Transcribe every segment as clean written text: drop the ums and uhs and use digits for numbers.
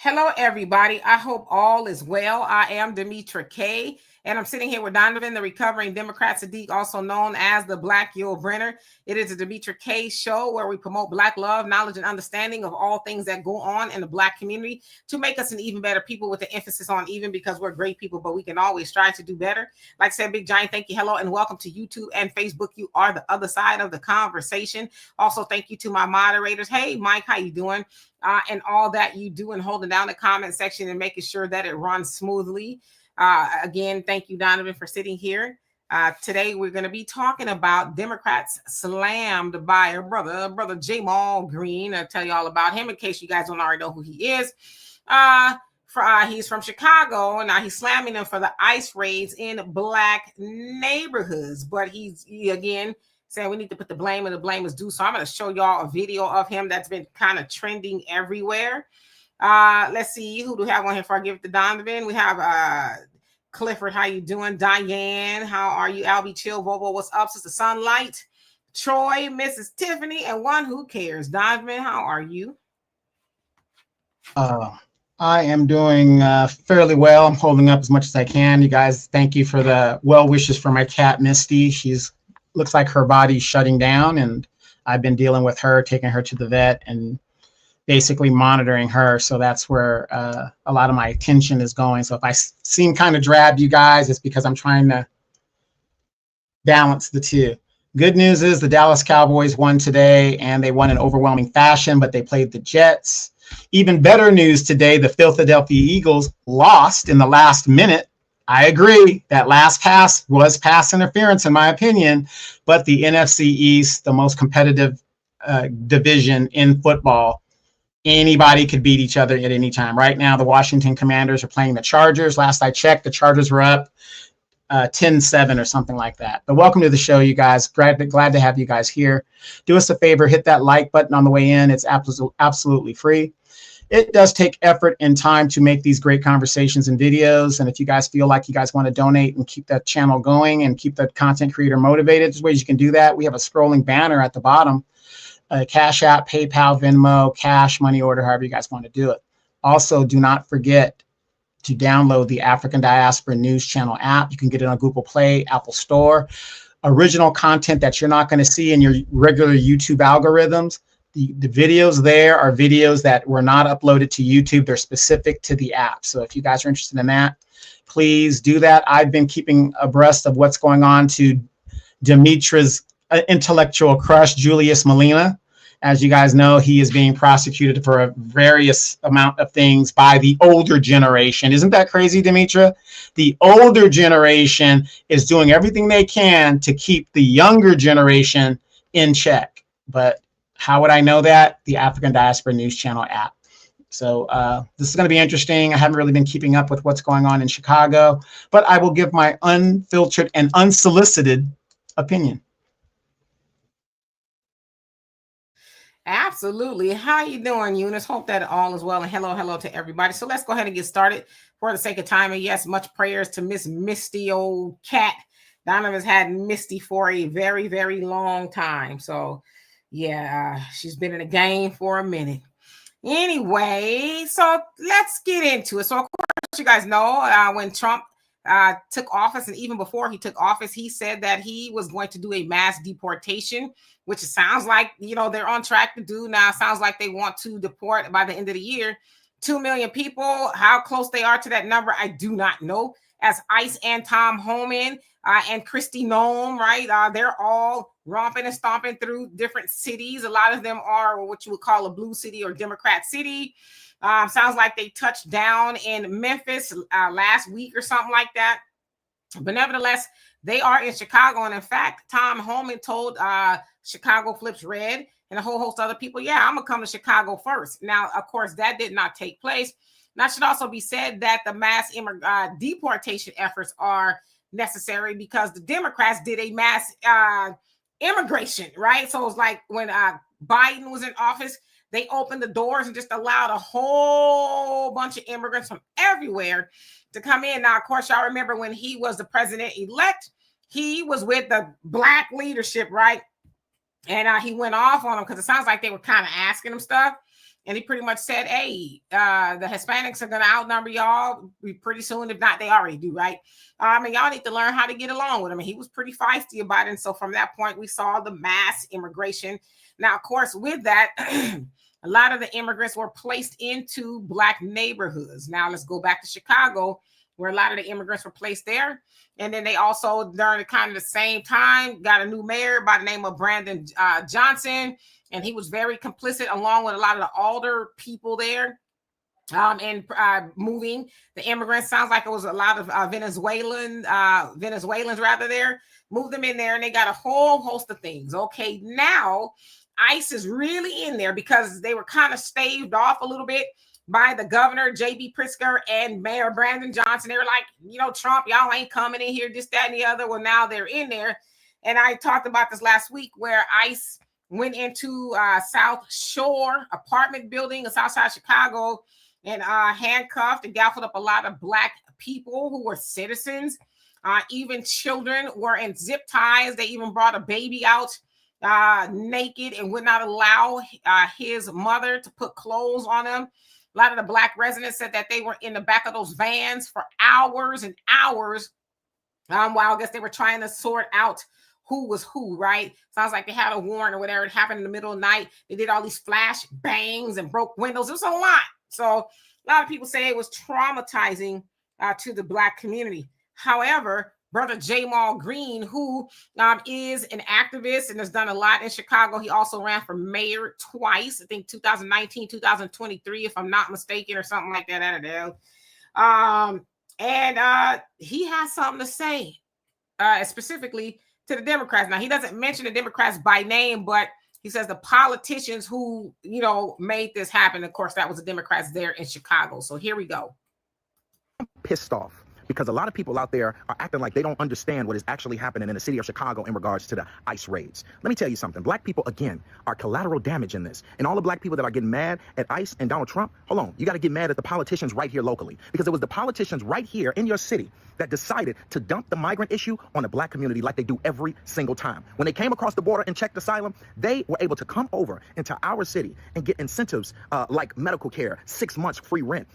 Hello, everybody. I hope all is well. I am Demetra K, and I'm sitting here with Donovan, the recovering Democrat Sadiq, also known as the Black Yul Brenner. It is a Demetra K show where we promote Black love, knowledge, and understanding of all things that go on in the Black community to make us an even better people, with the emphasis on even, because we're great people, but we can always strive to do better. Like I said, big giant thank you, hello, and welcome to YouTube and Facebook. You are the other side of the conversation. Also, thank you to my moderators. Hey, Mike, how you doing? And all that you do and holding down the comment section and making sure that it runs smoothly. Again, thank you, Donovan, for sitting here. Today, we're going to be talking about Democrats slammed by brother Jamal Green. I'll tell you all about him in case you guys don't already know who he is. He's from Chicago, and now he's slamming them for the ICE raids in Black neighborhoods. But he again, saying we need to put the blame where the blame is due. So I'm going to show y'all a video of him that's been kind of trending everywhere. Let's see, who do we have on here before I give it to Donovan? We have Clifford, how you doing? Diane, how are you? Albie Chill, Vovo, what's up? Sister Sunlight, Troy, Mrs. Tiffany, and one who cares. Donovan, how are you? I am doing fairly well. I'm holding up as much as I can. You guys, thank you for the well wishes for my cat, Misty. She's looks like her body's shutting down, and I've been dealing with her, taking her to the vet and basically monitoring her. So that's where a lot of my attention is going. So if I seem kind of drab, you guys, it's because I'm trying to balance the two. Good news is the Dallas Cowboys won today, and they won in overwhelming fashion, but they played the Jets. Even better news today, the Philadelphia Eagles lost in the last minute. I agree. That last pass was pass interference, in my opinion, but the NFC East, the most competitive division in football, anybody could beat each other at any time. Right now, the Washington Commanders are playing the Chargers. Last I checked, the Chargers were up 10-7 or something like that. But welcome to the show, you guys. Glad to have you guys here. Do us a favor, hit that like button on the way in. It's absolutely free. It does take effort and time to make these great conversations and videos. And if you guys feel like you guys want to donate and keep that channel going and keep the content creator motivated, there's ways you can do that. We have a scrolling banner at the bottom, Cash App, PayPal, Venmo, Cash, money order, however you guys want to do it. Also, do not forget to download the African Diaspora News Channel app. You can get it on Google Play, Apple Store. Original content that you're not going to see in your regular YouTube algorithms. The videos there are videos that were not uploaded to YouTube. They're specific to the app. So if you guys are interested in that, please do that. I've been keeping abreast of what's going on to Demetra's intellectual crush, Julius Malema. As you guys know, he is being prosecuted for a various amount of things by the older generation. Isn't that crazy, Demetra? The older generation is doing everything they can to keep the younger generation in check. But how would I know that? The African Diaspora News Channel app. So this is going to be interesting. I haven't really been keeping up with what's going on in Chicago, but I will give my unfiltered and unsolicited opinion. Absolutely. How you doing, Eunice? Hope that all is well, and hello to everybody. So let's go ahead and get started for the sake of time. And yes, much prayers to Miss Misty, old cat. Donovan's had Misty for a very, very long time. So yeah, she's been in the game for a minute. Anyway, so let's get into it. So of course, you guys know when Trump took office, and even before he took office, he said that he was going to do a mass deportation, which it sounds like, they're on track to do now. It sounds like they want to deport by the end of the year 2 million people. How close they are to that number, I do not know. As ICE and Tom Homan and Kristi Noem, right? They're all romping and stomping through different cities. A lot of them are what you would call a blue city or Democrat city. Sounds like they touched down in Memphis last week or something like that. But nevertheless, they are in Chicago. And in fact, Tom Homan told Chicago Flips Red and a whole host of other people, yeah, I'm going to come to Chicago first. Now, of course, that did not take place. Now, it should also be said that the mass deportation efforts are necessary because the Democrats did a mass immigration, right? So it's like when Biden was in office, they opened the doors and just allowed a whole bunch of immigrants from everywhere to come in. Now, of course, y'all remember when he was the president-elect, he was with the Black leadership, right? And he went off on them because it sounds like they were kind of asking him stuff. And he pretty much said, hey, the Hispanics are going to outnumber y'all pretty soon. If not, they already do, right? And y'all need to learn how to get along with him. And he was pretty feisty about it. And so from that point, we saw the mass immigration. Now, of course, with that, a lot of the immigrants were placed into Black neighborhoods. Now, let's go back to Chicago, where a lot of the immigrants were placed there. And then they also, during kind of the same time, got a new mayor by the name of Brandon Johnson. And he was very complicit along with a lot of the older people there and moving the immigrants. Sounds like it was a lot of Venezuelans rather there. Moved them in there and they got a whole host of things. Okay, now ICE is really in there because they were kind of staved off a little bit by the governor, J.B. Pritzker, and Mayor Brandon Johnson. They were like, Trump, y'all ain't coming in here, this, that, and the other. Well, now they're in there. And I talked about this last week where ICE went into South Shore apartment building in Southside Chicago and handcuffed and gaffled up a lot of Black people who were citizens. Even children were in zip ties. They even brought a baby out naked and would not allow his mother to put clothes on him. A lot of the Black residents said that they were in the back of those vans for hours and hours while I guess they were trying to sort out who was who, right? Sounds like they had a warrant or whatever. It happened in the middle of the night. They did all these flash bangs and broke windows. It was a lot. So a lot of people say it was traumatizing to the Black community. However, Brother Jamal Green, who is an activist and has done a lot in Chicago. He also ran for mayor twice, I think 2019, 2023, if I'm not mistaken, or something like that. I don't know. And he has something to say specifically to the Democrats. Now, he doesn't mention the Democrats by name, but he says the politicians who, made this happen. Of course, that was the Democrats there in Chicago. So here we go. Pissed off because a lot of people out there are acting like they don't understand what is actually happening in the city of Chicago in regards to the ICE raids. Let me tell you something. Black people, again, are collateral damage in this. And all the Black people that are getting mad at ICE and Donald Trump, hold on, you got to get mad at the politicians right here locally. Because it was the politicians right here in your city that decided to dump the migrant issue on the Black community like they do every single time. When they came across the border and checked asylum, they were able to come over into our city and get incentives like medical care, 6 months free rent,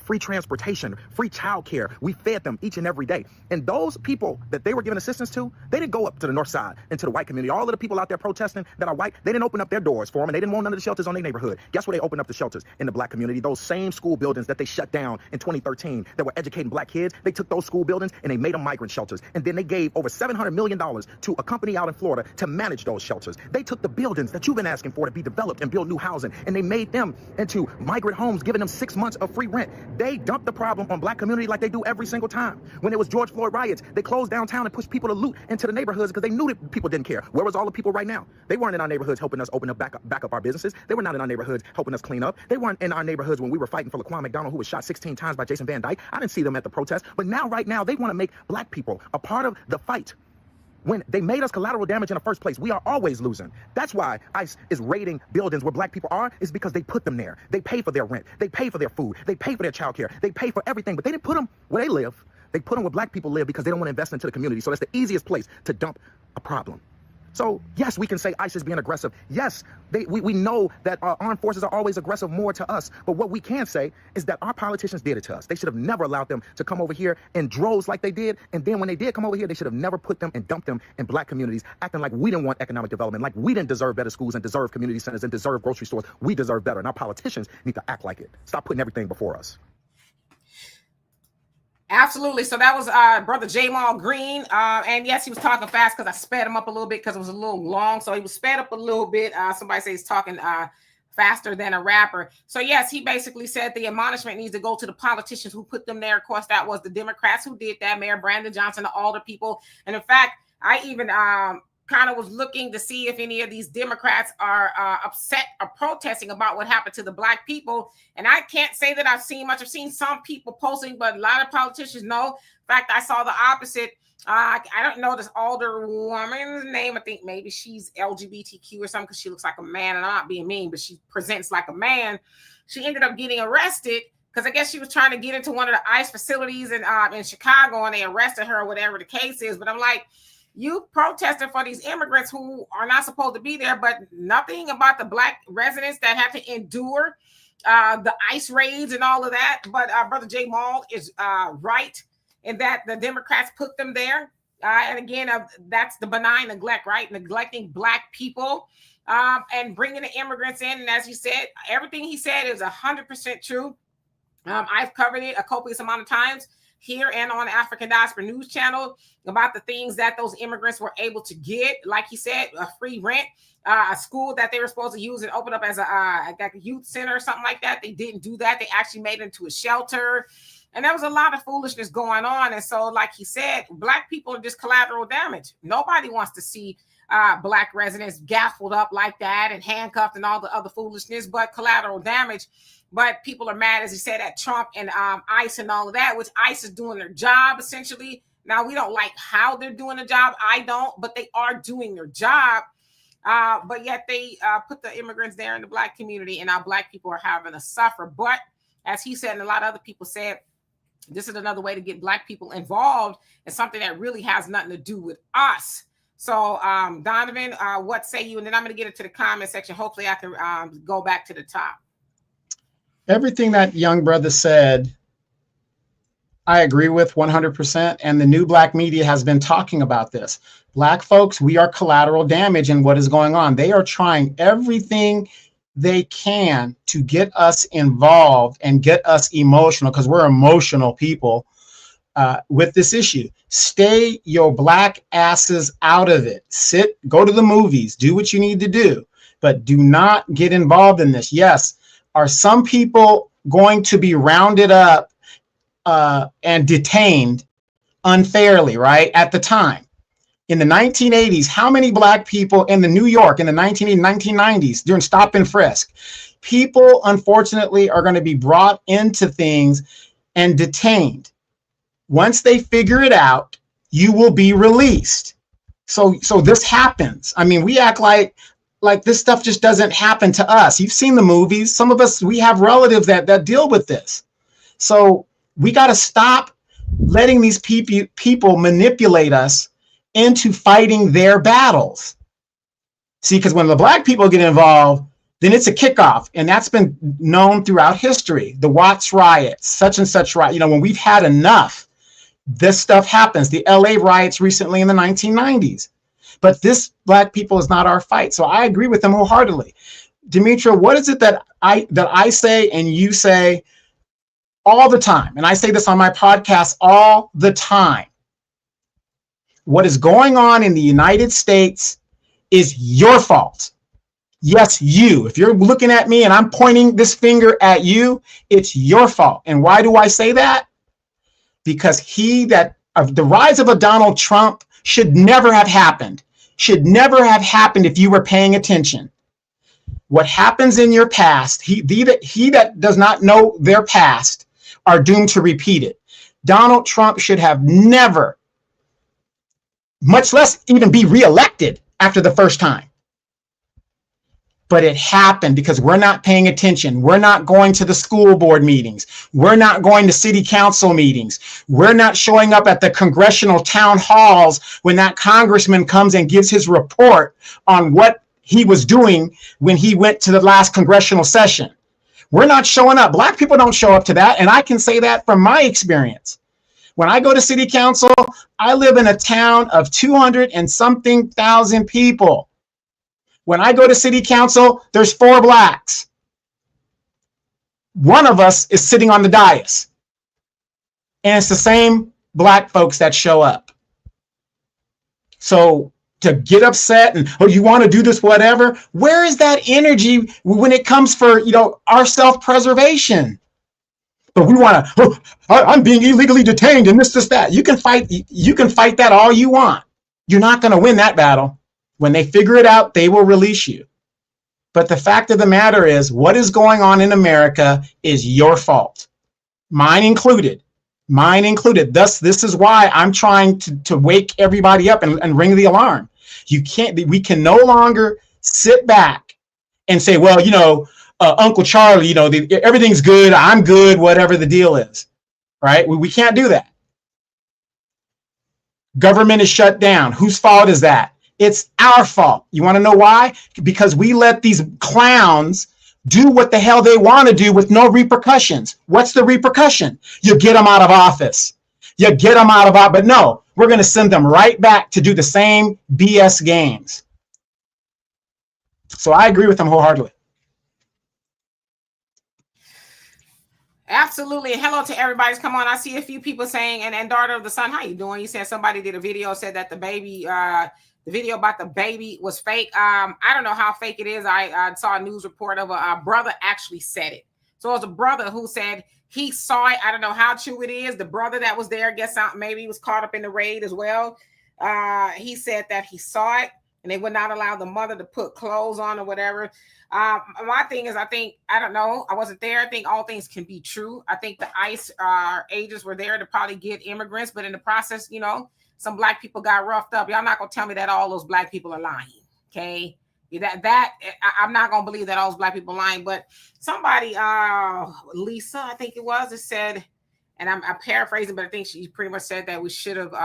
free transportation, free child care. We fed them each and every day. And those people that they were giving assistance to, they didn't go up to the north side and to the white community. All of the people out there protesting that are white, they didn't open up their doors for them, and they didn't want none of the shelters on their neighborhood. Guess where they opened up the shelters? In the Black community. Those same school buildings that they shut down in 2013 that were educating Black kids, they took those school buildings and they made them migrant shelters. And then they gave over $700 million to a company out in Florida to manage those shelters. They took the buildings that you've been asking for to be developed and build new housing, and they made them into migrant homes, giving them 6 months of free rent. They dumped the problem on Black community like they do every single time. When it was George Floyd riots, they closed downtown and pushed people to loot into the neighborhoods because they knew that people didn't care. Where was all the people right now? They weren't in our neighborhoods helping us open up back up our businesses. They were not in our neighborhoods helping us clean up. They weren't in our neighborhoods when we were fighting for Laquan McDonald, who was shot 16 times by Jason Van Dyke. I didn't see them at the protest. But now, right now, they want to make Black people a part of the fight. When they made us collateral damage in the first place, we are always losing. That's why ICE is raiding buildings where Black people are, is because they put them there. They pay for their rent. They pay for their food. They pay for their child care. They pay for everything, but they didn't put them where they live. They put them where Black people live because they don't want to invest into the community. So that's the easiest place to dump a problem. So, yes, we can say ICE is being aggressive. Yes, we know that our armed forces are always aggressive more to us. But what we can say is that our politicians did it to us. They should have never allowed them to come over here in droves like they did. And then when they did come over here, they should have never put them and dumped them in Black communities, acting like we didn't want economic development, like we didn't deserve better schools and deserve community centers and deserve grocery stores. We deserve better. And our politicians need to act like it. Stop putting everything before us. Absolutely. So that was Brother Jamal Green. And yes, he was talking fast because I sped him up a little bit because it was a little long. So he was sped up a little bit. Somebody says he's talking faster than a rapper. So yes, he basically said the admonishment needs to go to the politicians who put them there. Of course, that was the Democrats who did that, Mayor Brandon Johnson, the older people. And in fact, I even kind of was looking to see if any of these Democrats are upset or protesting about what happened to the Black people. And I can't say that I've seen much. I've seen some people posting, but a lot of politicians know. In fact, I saw the opposite. I don't know this older woman's name. I think maybe she's LGBTQ or something because she looks like a man. And I'm not being mean, but she presents like a man. She ended up getting arrested because I guess she was trying to get into one of the ICE facilities in Chicago, and they arrested her or whatever the case is. But I'm like, You protested for these immigrants who are not supposed to be there, but nothing about the Black residents that have to endure the ICE raids and all of that. But Brother J. Maul is right in that the Democrats put them there. And again, that's the benign neglect, right? Neglecting Black people and bringing the immigrants in. And as he said, everything he said is 100% true. I've covered it a copious amount of times here and on the African Diaspora News Channel about the things that those immigrants were able to get. Like he said, a free rent, a school that they were supposed to use and open up as a youth center or something like that. They didn't do that. They actually made it into a shelter. And there was a lot of foolishness going on. And so, like he said, Black people are just collateral damage. Nobody wants to see Black residents gaffled up like that and handcuffed and all the other foolishness, but collateral damage. But people are mad, as he said, at Trump and ICE and all of that, which ICE is doing their job, essentially. Now, we don't like how they're doing the job. I don't, but they are doing their job. But yet they put the immigrants there in the Black community, and now Black people are having to suffer. But as he said, and a lot of other people said, this is another way to get Black people involved in something that really has nothing to do with us. So, Donovan, what say you? And then I'm going to get into the comment section. Hopefully I can go back to the top. Everything that young brother said, I agree with 100%. And the new Black media has been talking about this. Black folks, we are collateral damage in what is going on. They are trying everything they can to get us involved and get us emotional, because we're emotional people with this issue. Stay your Black asses out of it. Go to the movies, do what you need to do, but do not get involved in this. Yes. Are some people going to be rounded up and detained unfairly, right? At the time, in the 1980s, how many Black people in New York in the 1990s during stop and frisk? People, unfortunately, are going to be brought into things and detained. Once they figure it out, you will be released. So this happens. I mean, we act like this stuff just doesn't happen to us. You've seen the movies. Some of us, we have relatives that deal with this. So we got to stop letting these people manipulate us into fighting their battles. See, because when the Black people get involved, then it's a kickoff. And that's been known throughout history. The Watts riots, such and such riot. When we've had enough, this stuff happens. The LA riots recently in the 1990s. But this Black people is not our fight. So I agree with them wholeheartedly. Demetra, what is it that I say and you say all the time? And I say this on my podcast all the time. What is going on in the United States is your fault. Yes, you. If you're looking at me and I'm pointing this finger at you, it's your fault. And why do I say that? Because the rise of a Donald Trump should never have happened. Should never have happened if you were paying attention. What happens in your past, he that does not know their past are doomed to repeat it. Donald Trump should have never, much less even be reelected after the first time. But it happened because we're not paying attention. We're not going to the school board meetings. We're not going to city council meetings. We're not showing up at the congressional town halls when that congressman comes and gives his report on what he was doing when he went to the last congressional session. We're not showing up. Black people don't show up to that. And I can say that from my experience. When I go to city council, I live in a town of 200 and something thousand people. When I go to city council, there's 4 Blacks. One of us is sitting on the dais. And it's the same Black folks that show up. So to get upset and, oh, you want to do this, whatever, where is that energy when it comes for, our self-preservation? But we want to, oh, I'm being illegally detained and this, that. You can fight that all you want. You're not going to win that battle. When they figure it out, they will release you. But the fact of the matter is, what is going on in America is your fault. Mine included. Thus, this is why I'm trying to wake everybody up and ring the alarm. We can no longer sit back and say, well, Uncle Charlie, everything's good. I'm good, whatever the deal is. Right? We can't do that. Government is shut down. Whose fault is that? It's our fault. You want to know why? Because we let these clowns do what the hell they want to do with no repercussions. What's the repercussion? You get them out of office. You get them out of office. But no, we're going to send them right back to do the same BS games. So I agree with them wholeheartedly. Absolutely. Hello to everybody. Come on. I see a few people saying, and daughter of the sun, how you doing? You said somebody did a video, said that the baby, the video about the baby was fake. I don't know how fake it is. I saw a news report of a brother actually said it. So it was a brother who said he saw it. I don't know how true it is. The brother that was there, I guess maybe he was caught up in the raid as well. He said that he saw it and they would not allow the mother to put clothes on or whatever. My thing is, I don't know. I wasn't there. I think all things can be true. I think the ICE agents were there to probably get immigrants, but in the process, you know, some black people got roughed up. Y'all not gonna tell me that all those black people are lying, okay? I'm not gonna believe that all those black people are lying. But somebody, Lisa, I think it was, it said, and I'm paraphrasing, but I think she pretty much said that we should have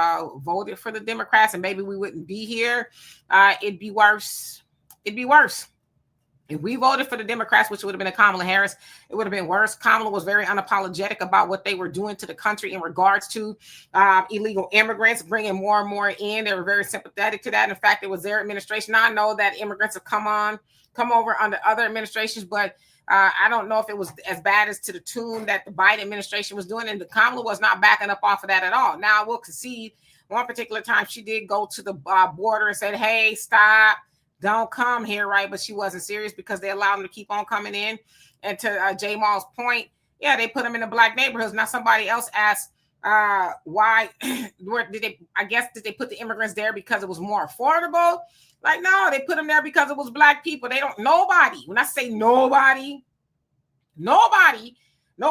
voted for the Democrats, and maybe we wouldn't be here. It'd be worse. It'd be worse. If we voted for the Democrats, which would have been a Kamala Harris, it would have been worse. Kamala was very unapologetic about what they were doing to the country in regards to illegal immigrants, bringing more and more in. They were very sympathetic to that. In fact, it was their administration. Now, I know that immigrants have come over under other administrations, but I don't know if it was as bad as to the tune that the Biden administration was doing. And the Kamala was not backing up off of that at all. Now, I will concede one particular time she did go to the border and said, hey, stop. Don't come here, right? But she wasn't serious because they allowed them to keep on coming in. And to J. Maul's point, yeah, they put them in the black neighborhoods. Now somebody else asked why, did they put the immigrants there because it was more affordable? Like, no, they put them there because it was black people. Nobody, when I say nobody, no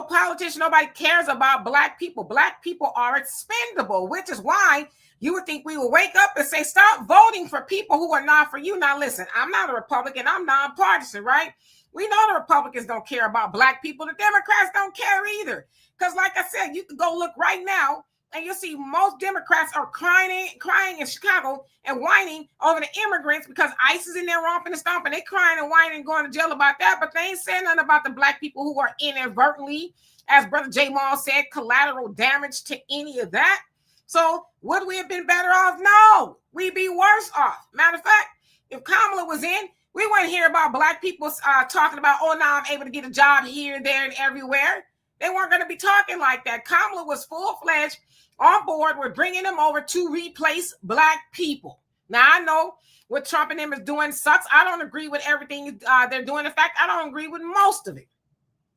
politician, nobody cares about black people. Black people are expendable, which is why you would think we would wake up and say, stop voting for people who are not for you. Now, listen, I'm not a Republican. I'm nonpartisan, right? We know the Republicans don't care about black people. The Democrats don't care either. Because like I said, you can go look right now and you'll see most Democrats are crying in Chicago and whining over the immigrants because ICE is in there romping and stomping. They crying and whining and going to jail about that, but they ain't saying nothing about the black people who are inadvertently, as Brother J. Maul said, collateral damage to any of that. So would we have been better off? No, we'd be worse off. Matter of fact, if Kamala was in, we wouldn't hear about black people talking about, oh, now I'm able to get a job here, there, and everywhere. They weren't going to be talking like that. Kamala was full-fledged on board. We're bringing them over to replace black people. Now, I know what Trump and them is doing sucks. I don't agree with everything they're doing. In fact, I don't agree with most of it.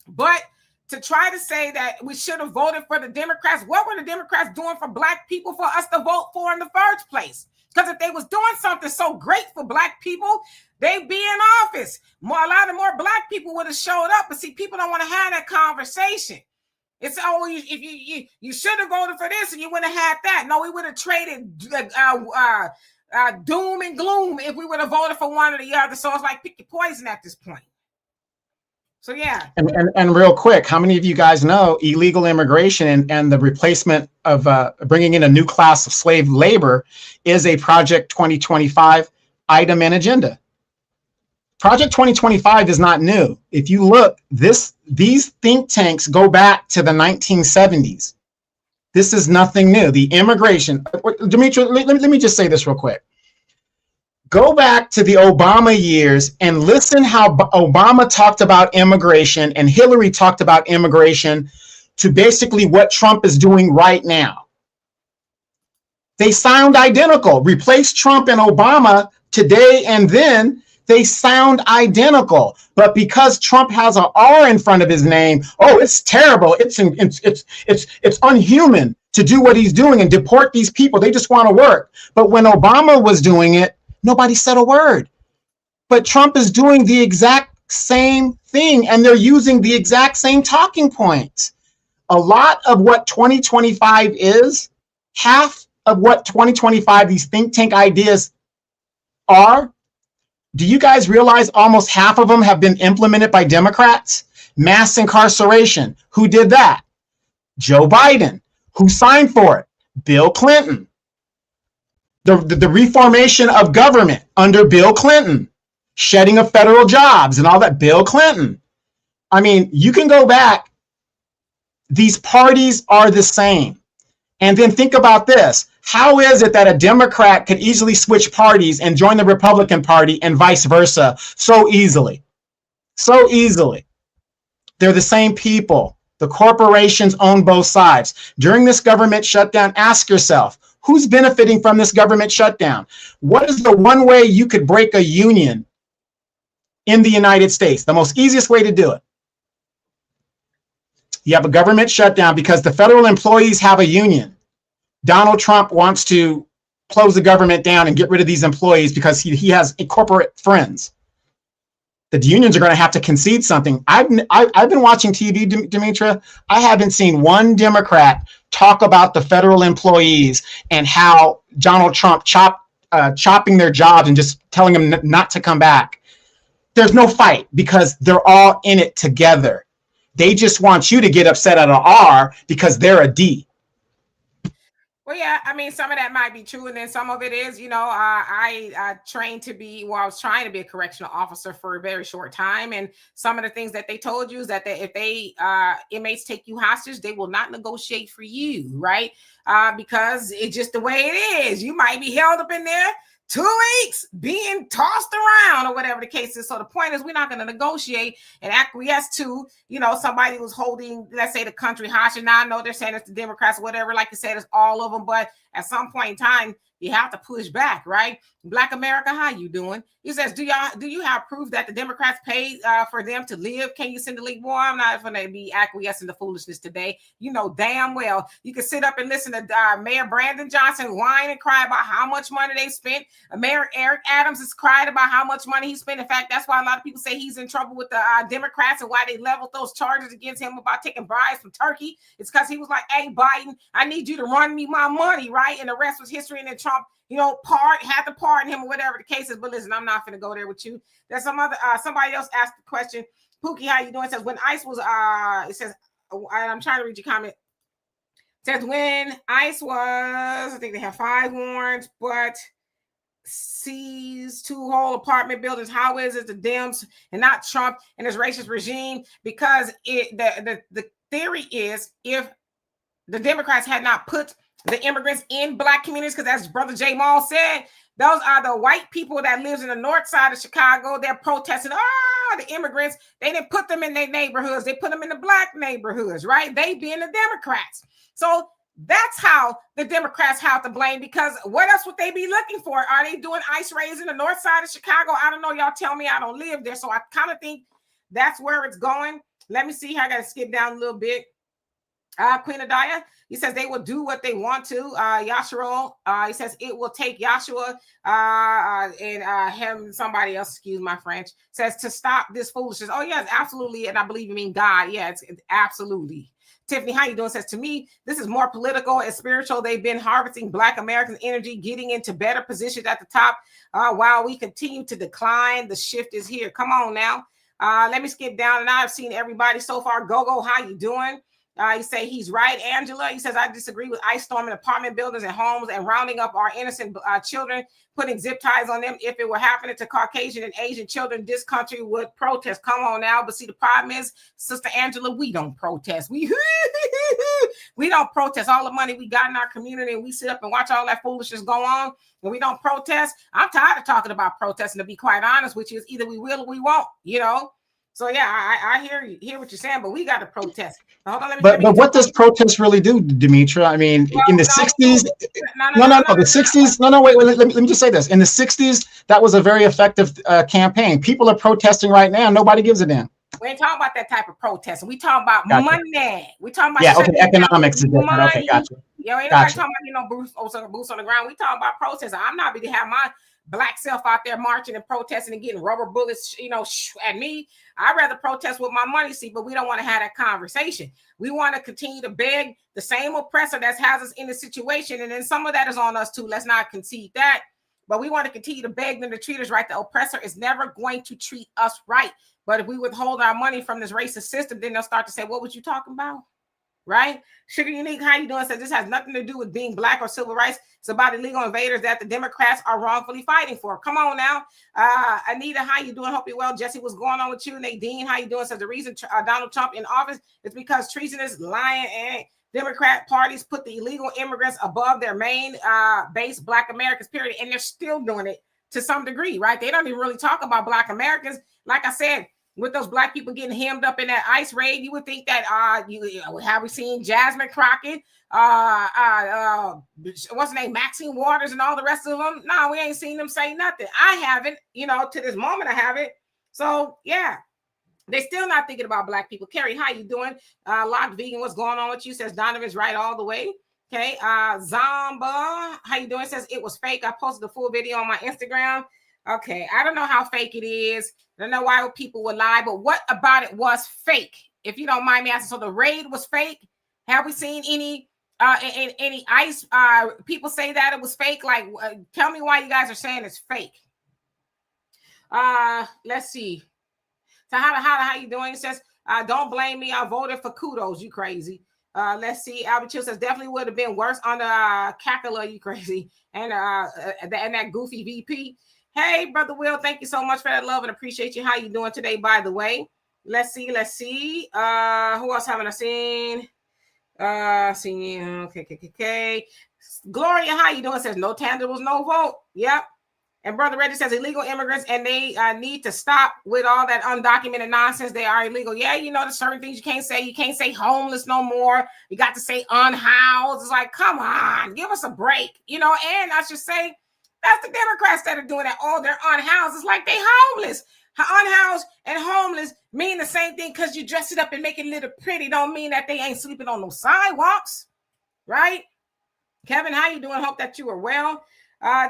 But to try to say that we should have voted for the Democrats, what were the Democrats doing for black people for us to vote for in the first place? Because if they was doing something so great for black people, they'd be in office. A lot of more black people would have showed up. But see, people don't want to have that conversation. It's if you should have voted for this and you wouldn't have had that. No, we would have traded doom and gloom if we would have voted for one or the other. So it's like pick your poison at this point. So yeah. And real quick, how many of you guys know illegal immigration and the replacement of bringing in a new class of slave labor is a Project 2025 item and agenda? Project 2025 is not new. If you look, these think tanks go back to the 1970s. This is nothing new. The immigration, Dimitri, let me just say this real quick. Go back to the Obama years and listen how Obama talked about immigration and Hillary talked about immigration to basically what Trump is doing right now. They sound identical. Replace Trump and Obama today and then, they sound identical. But because Trump has an R in front of his name, oh, it's terrible. It's unhuman to do what he's doing and deport these people. They just want to work. But when Obama was doing it, nobody said a word. But Trump is doing the exact same thing, and they're using the exact same talking points. A lot of what 2025 is, half of what 2025 these think tank ideas are, do you guys realize almost half of them have been implemented by Democrats? Mass incarceration. Who did that? Joe Biden. Who signed for it? Bill Clinton. The reformation of government under Bill Clinton, shedding of federal jobs and all that. Bill Clinton. I mean, you can go back. These parties are the same. And then think about this. How is it that a Democrat could easily switch parties and join the Republican Party and vice versa so easily? So easily. They're the same people. The corporations own both sides. During this government shutdown, ask yourself, who's benefiting from this government shutdown? What is the one way you could break a union in the United States? The most easiest way to do it. You have a government shutdown because the federal employees have a union. Donald Trump wants to close the government down and get rid of these employees because he has corporate friends. The unions are going to have to concede something. I've been watching TV, Demetra. I haven't seen one Democrat talk about the federal employees and how Donald Trump chopping their jobs and just telling them not to come back. There's no fight because they're all in it together. They just want you to get upset at an R because they're a D. Well, yeah, I mean, some of that might be true, and then some of it is, I trained to be, I was trying to be a correctional officer for a very short time, and some of the things that they told you is that if inmates take you hostage, they will not negotiate for you, right? Because it's just the way it is. You might be held up in there 2 weeks being tossed around or whatever the case is. So the point is, we're not going to negotiate and acquiesce to, somebody who's holding, let's say, the country hostage. Now I know they're saying it's the Democrats or whatever, like you said, it's all of them. But at some point in time, you have to push back, right? Black America, how you doing? He says, do you have proof that the Democrats paid for them to live? Can you send the link? Boy, I'm not going to be acquiescing to foolishness today. You know damn well you can sit up and listen to Mayor Brandon Johnson whine and cry about how much money they spent. Mayor Eric Adams has cried about how much money he spent. In fact, that's why a lot of people say he's in trouble with the Democrats and why they leveled those charges against him about taking bribes from Turkey. It's because he was like, hey, Biden, I need you to run me my money, right? And the rest was history. And then Trump, had to pardon him or whatever the case is. But listen, I'm not going to go there with you. There's somebody else asked the question. Pookie, how you doing? It says, when ICE was, it says, I'm trying to read your comment. It says, when ICE was, I think they have 5 warrants, but seized 2 whole apartment buildings. How is it the Dems and not Trump and his racist regime? Because the theory is, if the Democrats had not put the immigrants in Black communities, because as Brother J. Maul said, those are the white people that lives in the north side of Chicago. They're protesting, the immigrants. They didn't put them in their neighborhoods. They put them in the Black neighborhoods, right? They being the Democrats. So that's how the Democrats have to blame, because what else would they be looking for? Are they doing ICE raids in the north side of Chicago? I don't know. Y'all tell me. I don't live there. So I kind of think that's where it's going. Let me see. I got to skip down a little bit. Queen Adaya, he says they will do what they want to. Yashua, he says it will take Yashua and him, somebody else, excuse my French, says to stop this foolishness. Oh, yes, absolutely. And I believe you mean God. Yeah, it's absolutely. Tiffany, how you doing? Says, to me, this is more political and spiritual. They've been harvesting Black American energy, getting into better positions at the top while we continue to decline. The shift is here. Come on now. Let me skip down. And I've seen everybody so far. Go, how you doing? You say he's right, Angela. He says, I disagree with ICE storming apartment buildings and homes and rounding up our innocent children, putting zip ties on them. If it were happening to Caucasian and Asian children, this country would protest. Come on now. But see, the problem is, Sister Angela, we don't protest. We don't protest. All the money we got in our community, and we sit up and watch all that foolishness go on, and we don't protest. I'm tired of talking about protesting, to be quite honest with you. It's either we will or we won't, So yeah, I hear what you're saying, but we got to protest. Hold on, but what does protest really do, Demetra? I mean, in the 60s, the 60s. Wait. Let me just say this. In the 60s, that was a very effective campaign. People are protesting right now. Nobody gives a damn. We ain't talking about that type of protest. We talking about money. We talking about economics is different. Okay, gotcha. Ain't nobody talking about boots on the ground. We talking about protesting. I'm not going to have my Black self out there marching and protesting and getting rubber bullets, at me. I'd rather protest with my money, but we don't want to have that conversation. We want to continue to beg the same oppressor that has us in the situation. And then some of that is on us too. Let's not concede that. But we want to continue to beg them to treat us right. The oppressor is never going to treat us right. But if we withhold our money from this racist system, then they'll start to say, what was you talking about? right? Sugar Unique, how you doing? Says this has nothing to do with being black or civil rights. It's about illegal invaders that the Democrats are wrongfully fighting for. Come on now. Anita, how you doing? Hope you're well. Jesse, what's going on with you? Nadine, how you doing? Says the reason Donald Trump in office is because treasonous, lying, and Democrat parties put the illegal immigrants above their main base, Black Americans, period. And they're still doing it to some degree, right? They don't even really talk about Black Americans. Like I said, with those Black people getting hemmed up in that ICE raid, you would think that have we seen Jasmine Crockett, what's her name, Maxine Waters, and all the rest of them? No, we ain't seen them say nothing. I haven't, to this moment, I haven't. So yeah, they're still not thinking about Black people. Carrie, how you doing? Locked Vegan, what's going on with you? Says Donovan's right all the way. Okay, Zamba, how you doing? Says it was fake. I posted the full video on my Instagram. Okay, I don't know how fake it is. I don't know why people would lie, but what about it was fake? If you don't mind me asking, so the raid was fake. Have we seen any ICE people say that it was fake? Like, tell me why you guys are saying it's fake. Let's see. So how you doing? It says, don't blame me. I voted for kudos. You crazy. Let's see. Albert Chill says definitely would have been worse under Kakala. You crazy. And that goofy VP. Hey, Brother Will, thank you so much for that love and appreciate you. How you doing today, by the way? Let's see. Who else haven't I seen? Okay. Gloria, how you doing? Says no tangibles, no vote. Yep. And Brother Reggie says illegal immigrants, and they need to stop with all that undocumented nonsense. They are illegal. Yeah, there's certain things you can't say. You can't say homeless no more. You got to say unhoused. It's like, come on, give us a break. And I should say, that's the Democrats that are doing that. Oh, they're unhoused. It's like they homeless. Unhoused and homeless mean the same thing because you dress it up and make it a little pretty. Don't mean that they ain't sleeping on no sidewalks, right? Kevin, how you doing? Hope that you are well.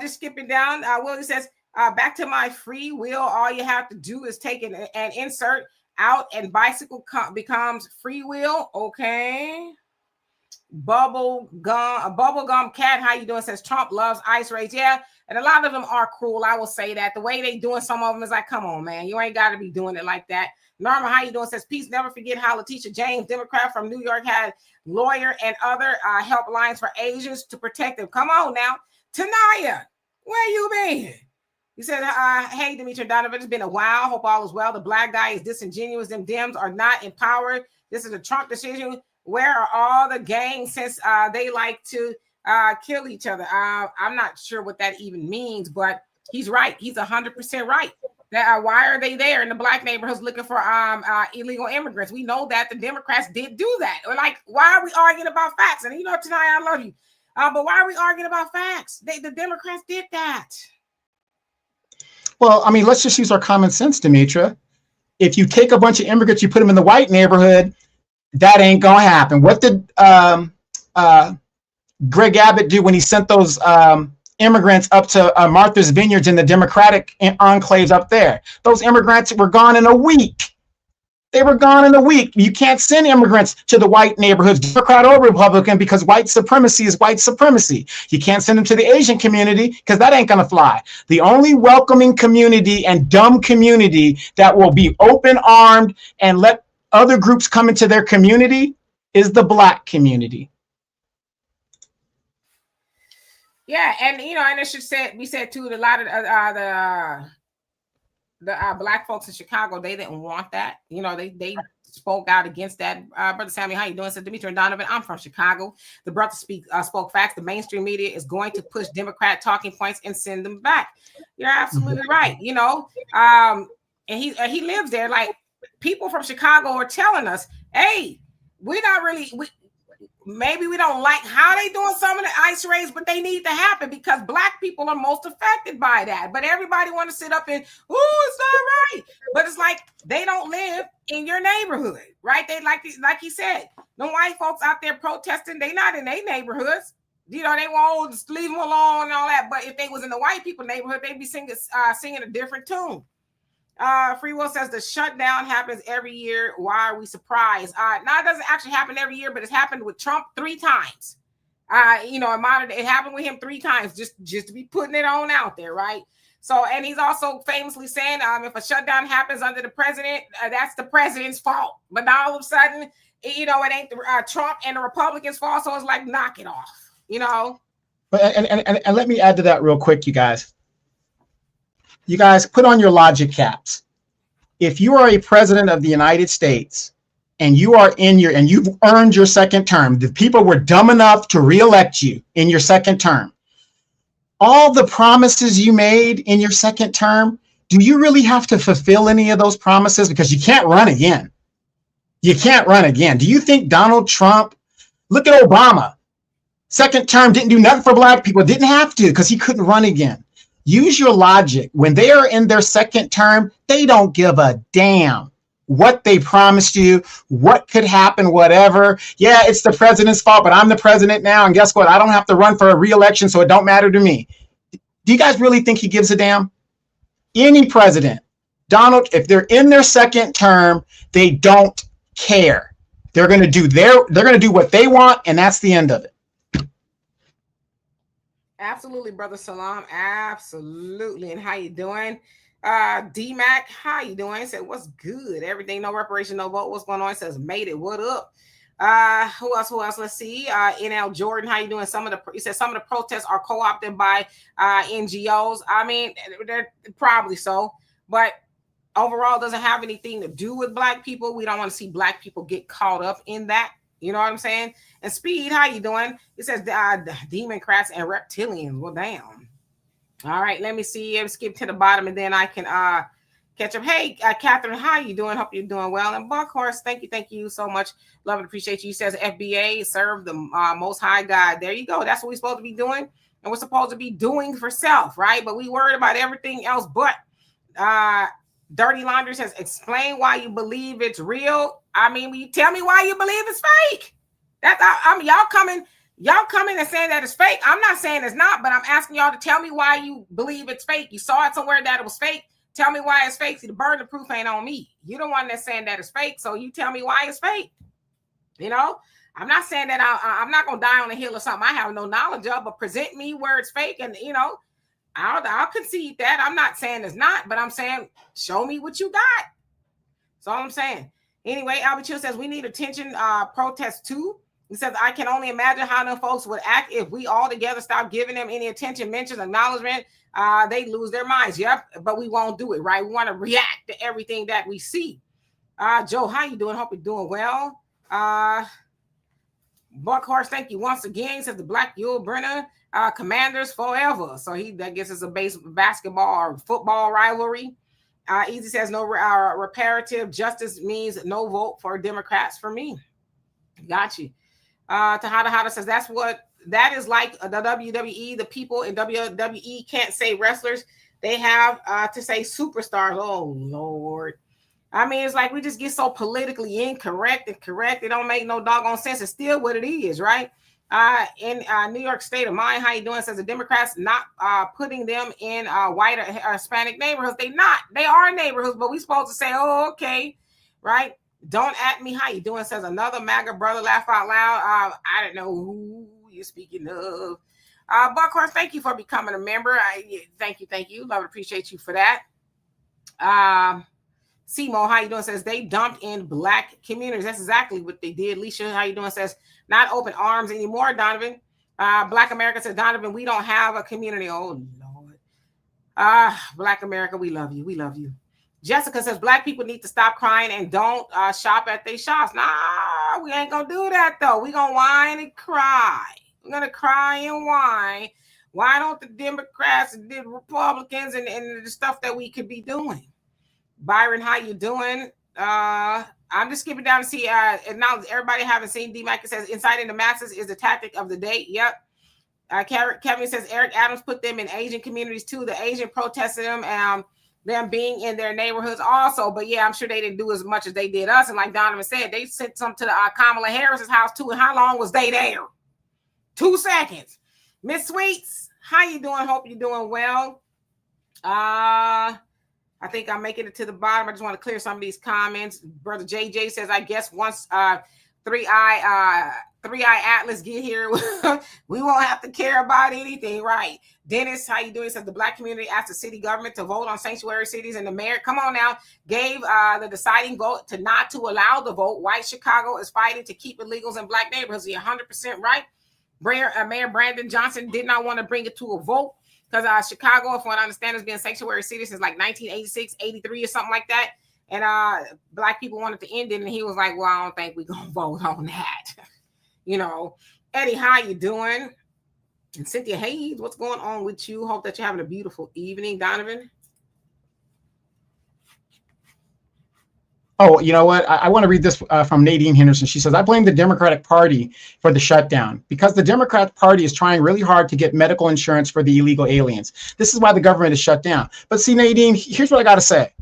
Just skipping down. Willie says, back to my free will. All you have to do is take an insert out and bicycle becomes free will. Okay. Bubblegum cat, how you doing? Says Trump loves ICE raids. Yeah, and a lot of them are cruel. I will say that. The way they doing some of them is like, come on, man. You ain't got to be doing it like that. Norma, how you doing? Says peace. Never forget how Letitia James, Democrat from New York, had lawyer and other helplines for Asians to protect them. Come on now. Tanaya, where you been? He said, hey, Demetri Donovan, it's been a while. Hope all is well. The Black guy is disingenuous. Them Dems are not empowered. This is a Trump decision. Where are all the gangs since they like to kill each other? I'm not sure what that even means, but he's right. He's 100% right. Why are they there in the Black neighborhoods looking for illegal immigrants? We know that the Democrats did do that. Or like, why are we arguing about facts? And tonight I love you. But why are we arguing about facts? The Democrats did that. Well, I mean, let's just use our common sense, Demetra. If you take a bunch of immigrants, you put them in the white neighborhood, that ain't gonna happen. What did Greg Abbott do when he sent those immigrants up to Martha's Vineyards in the Democratic enclaves up there? Those immigrants were gone in a week. They were gone in a week. You can't send immigrants to the white neighborhoods, Democrat or Republican, because white supremacy is white supremacy. You can't send them to the Asian community because that ain't gonna fly. The only welcoming community and dumb community that will be open-armed and let other groups come into their community is the Black community. Yeah, and and it should say we said too. A lot of the Black folks in Chicago, they didn't want that. They spoke out against that. Brother Sammy, how you doing? Said Demetri and Donovan, I'm from Chicago. The brother spoke facts. The mainstream media is going to push Democrat talking points and send them back. You're absolutely right. And he lives there. Like, people from Chicago are telling us, hey, we're not really, maybe we don't like how they doing some of the ICE raids, but they need to happen because Black people are most affected by that. But everybody want to sit up and, it's not right. But it's like, they don't live in your neighborhood, right? They like he said, the white folks out there protesting, they not in their neighborhoods. They won't just leave them alone and all that. But if they was in the white people neighborhood, they'd be singing a different tune. Free Will says the shutdown happens every year. Why are we surprised? Now it doesn't actually happen every year, but it's happened with Trump 3 times. It happened with him 3 times, just to be putting it on out there, right? So, and he's also famously saying, if a shutdown happens under the president, that's the president's fault. But now all of a sudden, you know, it ain't Trump and the Republicans' fault. So it's like, knock it off, you know. But and let me add to that real quick, you guys. You guys put on your logic caps. If you are a president of the United States and you are in your, and you've earned your second term, the people were dumb enough to reelect you in your second term. All the promises you made in your second term, do you really have to fulfill any of those promises? Because you can't run again. You can't run again. Do you think Donald Trump, look at Obama, second term, didn't do nothing for black people, didn't have to because he couldn't run again. Use your logic. When they are in their second term, they don't give a damn what they promised you, what could happen, whatever. Yeah, it's the president's fault, but I'm the president now. And guess what? I don't have to run for a re-election, so it don't matter to me. Do you guys really think he gives a damn? Any president, Donald, if they're in their second term, they don't care. They're going to do what they want, and that's the end of it. Absolutely, Brother Salam. Absolutely. And how you doing? D-Mac, how you doing? He said, what's good? Everything, no reparation, no vote. What's going on? He says, made it. What up? Who else? Let's see. NL Jordan, how you doing? He said some of the protests are co-opted by NGOs. I mean, they're probably so, but overall doesn't have anything to do with black people. We don't want to see black people get caught up in that. You know what I'm saying? And Speed, how you doing? It says Democrats and reptilians. Well, damn. All right, let me see. Let's skip to the bottom, and then I can catch up. Hey, Catherine, how you doing? Hope you're doing well. And Buckhorse, thank you so much. Love and appreciate you. He says FBA, serve the Most High God. There you go. That's what we're supposed to be doing, and we're supposed to be doing for self, right? But we worried about everything else. But Dirty Laundry says, explain why you believe it's real. I mean, will you tell me why you believe it's fake? That's y'all coming and saying that it's fake. I'm not saying it's not, but I'm asking y'all to tell me why you believe it's fake. You saw it somewhere that it was fake. Tell me why it's fake. See, the burden of proof ain't on me. You're the one that's saying that it's fake, so you tell me why it's fake. You know, I'm not saying that I'm not gonna die on a hill or something I have no knowledge of, but present me where it's fake, and you know, I'll concede that. I'm not saying it's not, but I'm saying show me what you got. That's all I'm saying. Anyway, Albert Chill says we need attention protest too. He says, I can only imagine how them folks would act if we all together stop giving them any attention, mentions, acknowledgement. They lose their minds. Yep, but we won't do it, right? We want to react to everything that we see. Joe, how you doing? Hope you're doing well. Buckhorse, thank you once again. He says the Black Yule Brenner Commanders forever. So that gets us a basketball or football rivalry. Easy says no reparative justice means no vote for Democrats for me. Got you. Tahada says that is like the WWE. The people in WWE can't say wrestlers. They have to say superstars. Oh Lord. I mean, it's like we just get so politically incorrect and correct. It don't make no doggone sense. It's still what it is, right? In New York State of Mind, how you doing? Says the Democrats not putting them in white or Hispanic neighborhoods. They are neighborhoods, but we supposed to say, oh, okay, right? Don't at me. How you doing? Says another MAGA brother. Laugh out loud. I don't know who you're speaking of. Buckhorse, thank you for becoming a member. Thank you. Love and appreciate you for that. Simo, how you doing? Says they dumped in black communities. That's exactly what they did. Leisha, how you doing? Says not open arms anymore, Donovan. Black America says, Donovan, we don't have a community. Oh, Lord. Black America, we love you. We love you. Jessica says black people need to stop crying and don't shop at their shops. Nah, we ain't gonna do that though. We gonna whine and cry. We're gonna cry and whine. Why don't the Democrats and the Republicans and the stuff that we could be doing? Byron, how you doing? I'm just skipping down to see acknowledge everybody haven't seen D-Mac. It says inciting the masses is the tactic of the day. Yep. Kevin says Eric Adams put them in Asian communities too. The Asian protested them being in their neighborhoods also. But yeah, I'm sure they didn't do as much as they did us. And like Donovan said, they sent some to the Kamala Harris's house too. And how long was they there? 2 seconds. Miss Sweets, how you doing? Hope you're doing well. I think I'm making it to the bottom. I just want to clear some of these comments. Brother JJ says, I guess once Three Eye Atlas get here. We won't have to care about anything, right? Dennis, how you doing? Says the Black community asked the city government to vote on sanctuary cities, and the mayor, come on now, gave the deciding vote to not to allow the vote. White Chicago is fighting to keep illegals in Black neighborhoods. You're 100% right. Mayor Brandon Johnson did not want to bring it to a vote because Chicago, from what I understand, has been a sanctuary city since like 1986, 83 or something like that. And Black people wanted to end it, and he was like, well, I don't think we're going to vote on that. You know, Eddie, how you doing? And Cynthia Hayes, what's going on with you? Hope that you're having a beautiful evening, Donovan. Oh, you know what? I want to read this from Nadine Henderson. She says, I blame the Democratic Party for the shutdown because the Democratic Party is trying really hard to get medical insurance for the illegal aliens. This is why the government is shut down. But see, Nadine, here's what I got to say.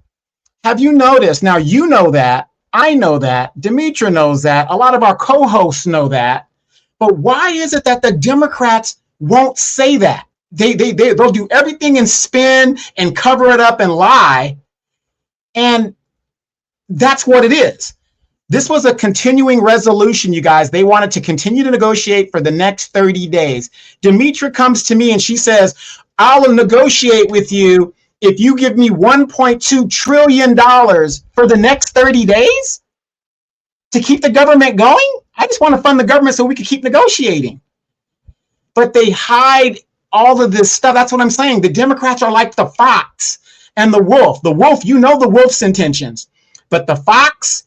Have you noticed? Now, you know that. I know that. Demetra knows that. A lot of our co-hosts know that. But why is it that the Democrats won't say that? They'll do everything and spin and cover it up and lie. And that's what it is. This was a continuing resolution, you guys. They wanted to continue to negotiate for the next 30 days. Demetra comes to me and she says, I'll negotiate with you if you give me $1.2 trillion for the next 30 days to keep the government going. I just want to fund the government so we can keep negotiating. But they hide all of this stuff. That's what I'm saying. The Democrats are like the fox and the wolf. The wolf, you know the wolf's intentions. But the fox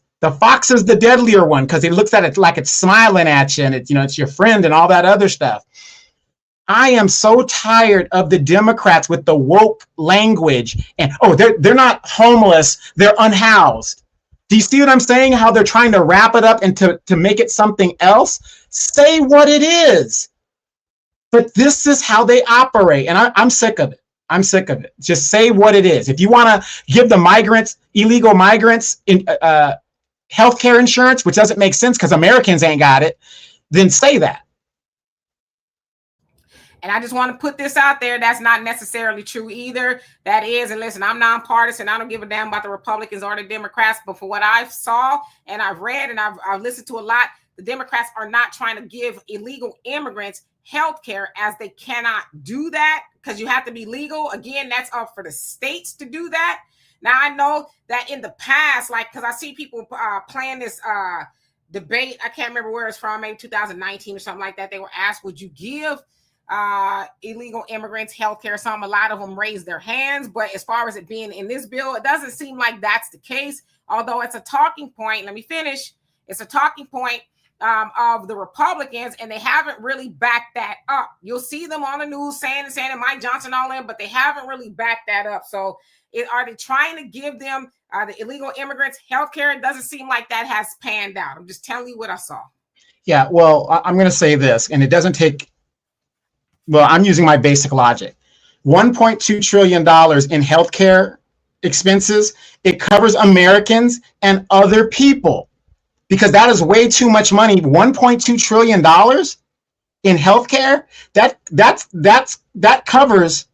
is the deadlier one because it looks at it like it's smiling at you and it's your friend and all that other stuff. I am so tired of the Democrats with the woke language and they're not homeless, they're unhoused. Do you see what I'm saying? How they're trying to wrap it up and to make it something else? Say what it is. But this is how they operate, and I'm sick of it. I'm sick of it. Just say what it is. If you want to give the illegal migrants, healthcare insurance, which doesn't make sense because Americans ain't got it, then say that. And I just want to put this out there. That's not necessarily true either. That is, and listen, I'm nonpartisan. I don't give a damn about the Republicans or the Democrats. But for what I've saw and I've read and I've listened to a lot, the Democrats are not trying to give illegal immigrants health care, as they cannot do that because you have to be legal. Again, that's up for the states to do that. Now, I know that in the past, like, because I see people playing this debate. I can't remember where it's from, maybe 2019 or something like that. They were asked, would you give illegal immigrants health care? Some, a lot of them raised their hands. But as far as it being in this bill, it doesn't seem like that's the case. Although it's a talking point. Let me finish. It's a talking point of the Republicans, and they haven't really backed that up. You'll see them on the news saying and Mike Johnson all in, but they haven't really backed that up. So are they trying to give them the illegal immigrants health care? It doesn't seem like that has panned out. I'm just telling you what I saw. Yeah, well, I'm going to say this, and it doesn't take, well, I'm using my basic logic. $1.2 trillion in healthcare expenses, it covers Americans and other people. Because that is way too much money. $1.2 trillion in healthcare, that covers,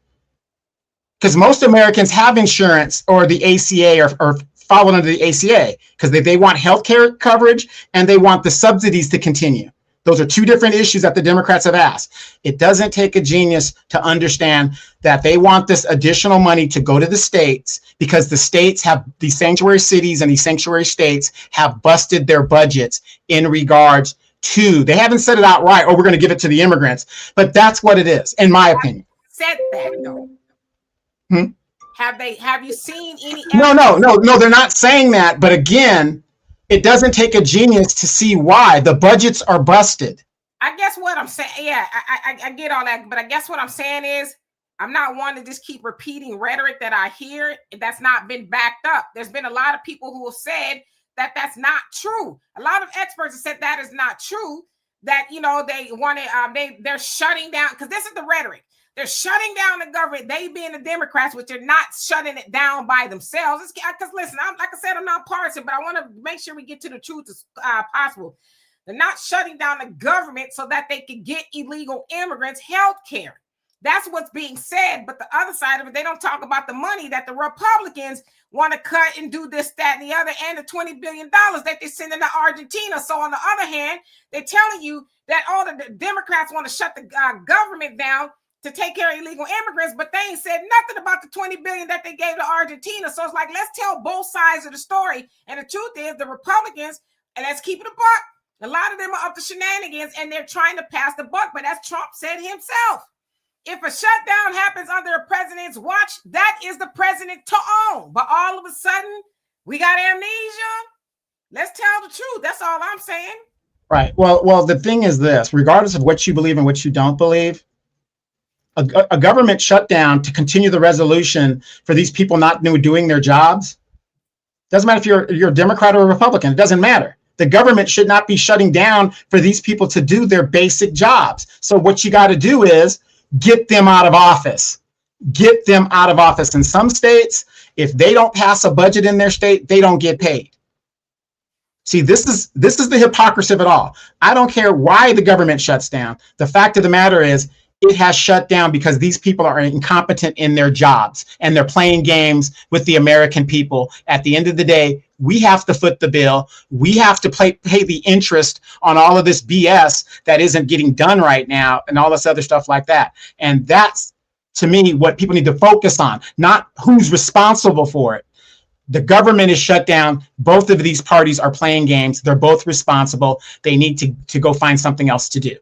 because most Americans have insurance or the ACA or fall under the ACA because they want healthcare coverage and they want the subsidies to continue. Those are two different issues that the Democrats have asked. It doesn't take a genius to understand that they want this additional money to go to the states because the states have, these sanctuary cities and these sanctuary states have busted their budgets in regards to, they haven't said it outright, we're going to give it to the immigrants, but that's what it is, in my opinion. Said that though. Have you seen any? No, they're not saying that. But again, it doesn't take a genius to see why the budgets are busted. I guess what I'm saying, yeah, I get all that, but I guess what I'm saying is I'm not one to just keep repeating rhetoric that I hear that's not been backed up. There's been a lot of people who have said that that's not true. A lot of experts have said that is not true. That they want to, they're shutting down, because this is the rhetoric. They're shutting down the government. They being the Democrats, which they're not shutting it down by themselves. Because listen, like I said, I'm not partisan, but I want to make sure we get to the truth as possible. They're not shutting down the government so that they can get illegal immigrants health care. That's what's being said. But the other side of it, they don't talk about the money that the Republicans want to cut and do this, that, and the other, and the $20 billion that they send into Argentina. So on the other hand, they're telling you that all the Democrats want to shut the government down to take care of illegal immigrants, but they ain't said nothing about the $20 billion that they gave to Argentina. So it's like, let's tell both sides of the story. And the truth is, the Republicans, and let's keep it a buck, a lot of them are up to shenanigans, and they're trying to pass the buck. But as Trump said himself, if a shutdown happens under a president's watch, that is the president to own. But all of a sudden, we got amnesia. Let's tell the truth. That's all I'm saying. Right. Well, the thing is this, regardless of what you believe and what you don't believe, a government shutdown to continue the resolution for these people not doing their jobs, doesn't matter if you're a Democrat or a Republican, it doesn't matter. The government should not be shutting down for these people to do their basic jobs. So what you got to do is get them out of office. Get them out of office. In some states, if they don't pass a budget in their state, they don't get paid. See, this is the hypocrisy of it all. I don't care why the government shuts down. The fact of the matter is, it has shut down because these people are incompetent in their jobs and they're playing games with the American people. At the end of the day, we have to foot the bill. We have to pay the interest on all of this BS that isn't getting done right now and all this other stuff like that. And that's, to me, what people need to focus on, not who's responsible for it. The government is shut down. Both of these parties are playing games. They're both responsible. They need to go find something else to do.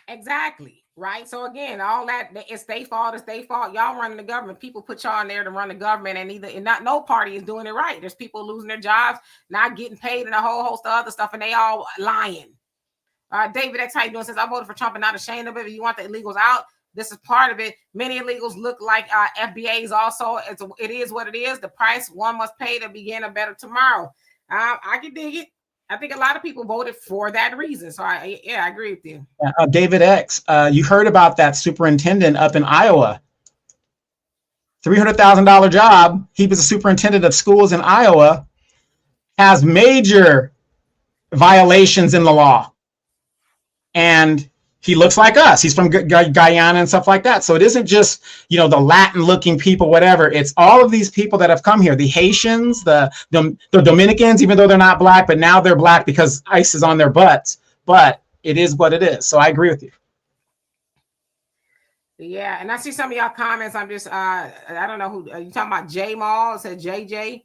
Exactly. Right. So again, all that, it's their fault. It's their fault. Y'all running the government. People put y'all in there to run the government, and no party is doing it right. There's people losing their jobs, not getting paid, and a whole host of other stuff, and they all lying. David X, how you doing? Says, I voted for Trump and not ashamed of it. If you want the illegals out, this is part of it. Many illegals look like FBAs also. It is what it is. The price one must pay to begin a better tomorrow. I can dig it. I think a lot of people voted for that reason. So I agree with you. David X, you heard about that superintendent up in Iowa. $300,000 job. He was a superintendent of schools in Iowa, has major violations in the law. And he looks like us. He's from Guyana and stuff like that. So it isn't just, the Latin looking people, whatever. It's all of these people that have come here, the Haitians, the Dominicans, even though they're not black, but now they're black because ICE is on their butts. But it is what it is. So I agree with you. Yeah. And I see some of y'all comments. I'm just, I don't know who you talking about. J Mall said JJ.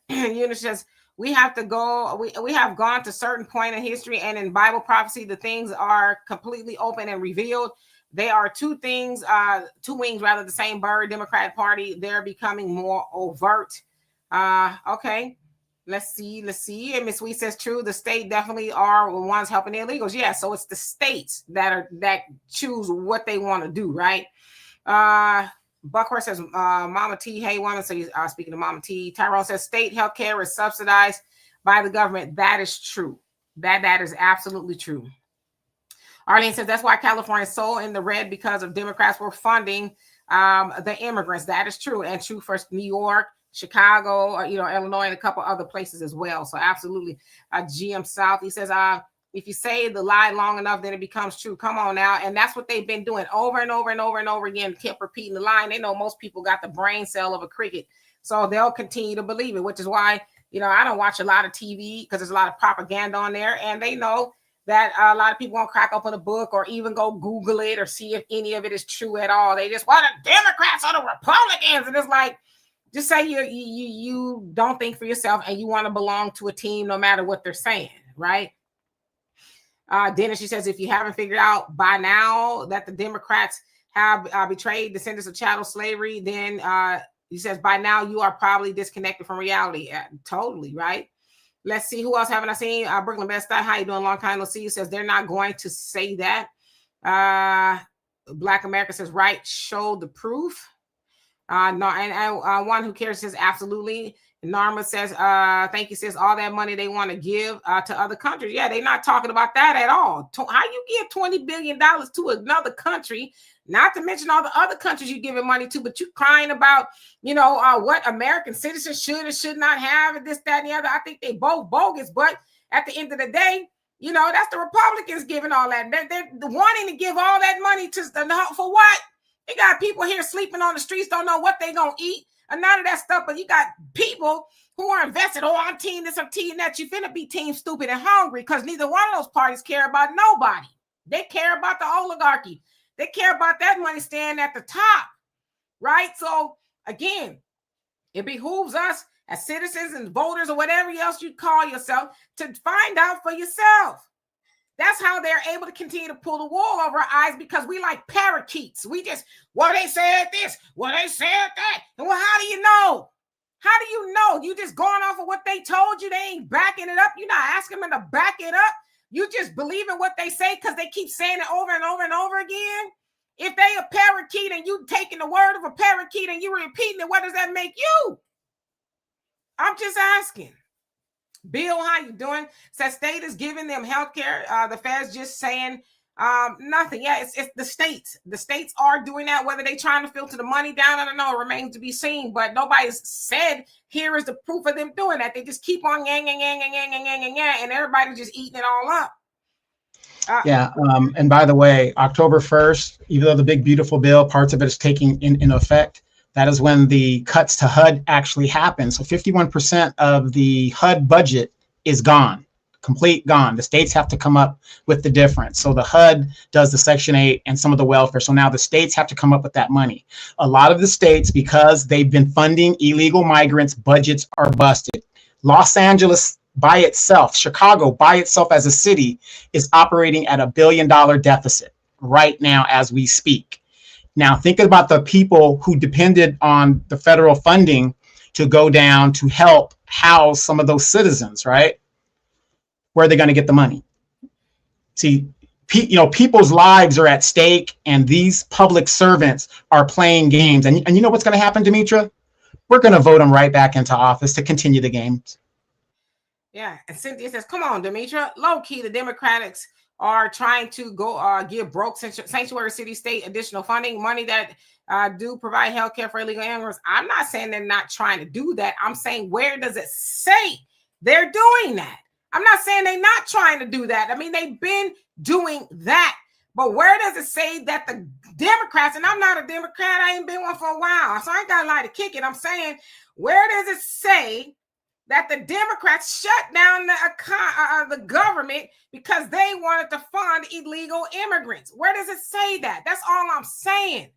Eunice says, we have to go. We have gone to certain point in history and in Bible prophecy, the things are completely open and revealed. They are two wings, rather, the same bird. Democrat Party, they're becoming more overt. Okay, let's see. And Miss Wee says, true. The state definitely are the ones helping the illegals. Yeah, so it's the states that choose what they want to do, right? Buckhorse says, Mama T, hey woman. So he's speaking to Mama T. Tyrone says, state healthcare is subsidized by the government. That is true. That is absolutely true. Arlene says, that's why California is so in the red, because of Democrats were funding the immigrants. That is true. And true for New York, Chicago, or, Illinois, and a couple other places as well. So absolutely. GM South, he says, if you say the lie long enough, then it becomes true. Come on now. And that's what they've been doing over and over and over and over again, kept repeating the line. They know most people got the brain cell of a cricket. So they'll continue to believe it, which is why, I don't watch a lot of TV because there's a lot of propaganda on there. And they know that a lot of people won't crack open a book or even go Google it or see if any of it is true at all. They just, the Democrats or the Republicans. And it's like, just say you don't think for yourself and you want to belong to a team no matter what they're saying, right? Dennis, she says, if you haven't figured out by now that the Democrats have betrayed descendants of chattel slavery, then he says, by now you are probably disconnected from reality. Totally, right? Let's see, who else haven't I seen? Brooklyn Best, how you doing? Long time no see. Says they're not going to say that. Black America says, right, show the proof. No, and one who cares says, absolutely. Norma says, thank you, sis. All that money they want to give to other countries. Yeah, they're not talking about that at all. How you give $20 billion to another country, not to mention all the other countries you're giving money to, but you crying about, what American citizens should and should not have, and this, that, and the other. I think they both bogus. But at the end of the day, You know, that's the Republicans giving all that. They're wanting to give all that money to for what? You got people here sleeping on the streets, don't know what they're going to eat, and none of that stuff. But you got people who are invested. Oh, I'm team this, I'm team that. You finna be team stupid and hungry because neither one of those parties care about nobody. They care about the oligarchy. They care about that money staying at the top, right? So again, it behooves us as citizens and voters or whatever else you call yourself to find out for yourself. That's how they're able to continue to pull the wool over our eyes, because we like parakeets. We just, well, they said this, well, they said that. And well, how do you know? How do you know? You just going off of what they told you. They ain't backing it up. You're not asking them to back it up. You just believe in what they say because they keep saying it over and over and over again. If they a parakeet and you taking the word of a parakeet and you repeating it, what does that make you? I'm just asking. Bill, how you doing? Says state is giving them health care. The Fed's just saying nothing. Yeah, it's the states. The states are doing that. Whether they trying to filter the money down, I don't know. It remains to be seen. But nobody's said here is the proof of them doing that. They just keep on yang, and everybody's just eating it all up. And by the way, October 1st, even though the big, beautiful bill, parts of it is taking in effect, that is when the cuts to HUD actually happen. So 51% of the HUD budget is gone, complete gone. The states have to come up with the difference. So the HUD does the Section 8 and some of the welfare. So now the states have to come up with that money. A lot of the states, because they've been funding illegal migrants, budgets are busted. Los Angeles by itself, Chicago by itself as a city, is operating at $1 billion deficit right now as we speak. Now, think about the people who depended on the federal funding to go down to help house some of those citizens, right? Where are they going to get the money? See, people's lives are at stake, and these public servants are playing games. And you know what's going to happen, Demetra? We're going to vote them right back into office to continue the games. Yeah, and Cynthia says, come on, Demetra. Low key, the Democrats are trying to go give broke sanctuary city state additional funding, money that do provide health care for illegal immigrants. I'm not saying they're not trying to do that. I'm saying, where does it say they're doing that? I'm not saying they're not trying to do that. I mean, they've been doing that. But where does it say that the Democrats, and I'm not a Democrat, I ain't been one for a while, so I ain't got a lot to kick it. I'm saying, where does it say that the Democrats shut down the government because they wanted to fund illegal immigrants? Where does it say that? That's all I'm saying.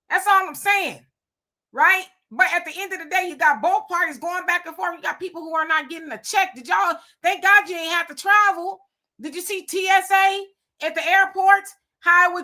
That's all I'm saying, right? But at the end of the day, you got both parties going back and forth. You got people who are not getting a check. Did y'all, thank God you ain't have to travel. Did you see TSA at the airports? How it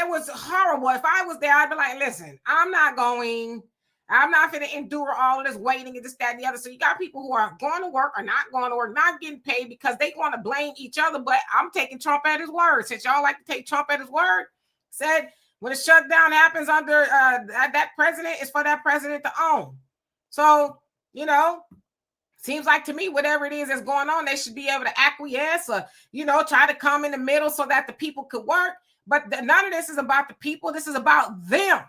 was horrible. If I was there, I'd be like, listen, I'm not going to endure all of this waiting and this, that, and the other. So you got people who are going to work or not going to work, not getting paid because they want to blame each other. But I'm taking Trump at his word. Since y'all like to take Trump at his word, said when a shutdown happens under that president, it's for that president to own. So, seems like to me, whatever it is that's going on, they should be able to acquiesce or, try to come in the middle so that the people could work. But none of this is about the people. This is about them.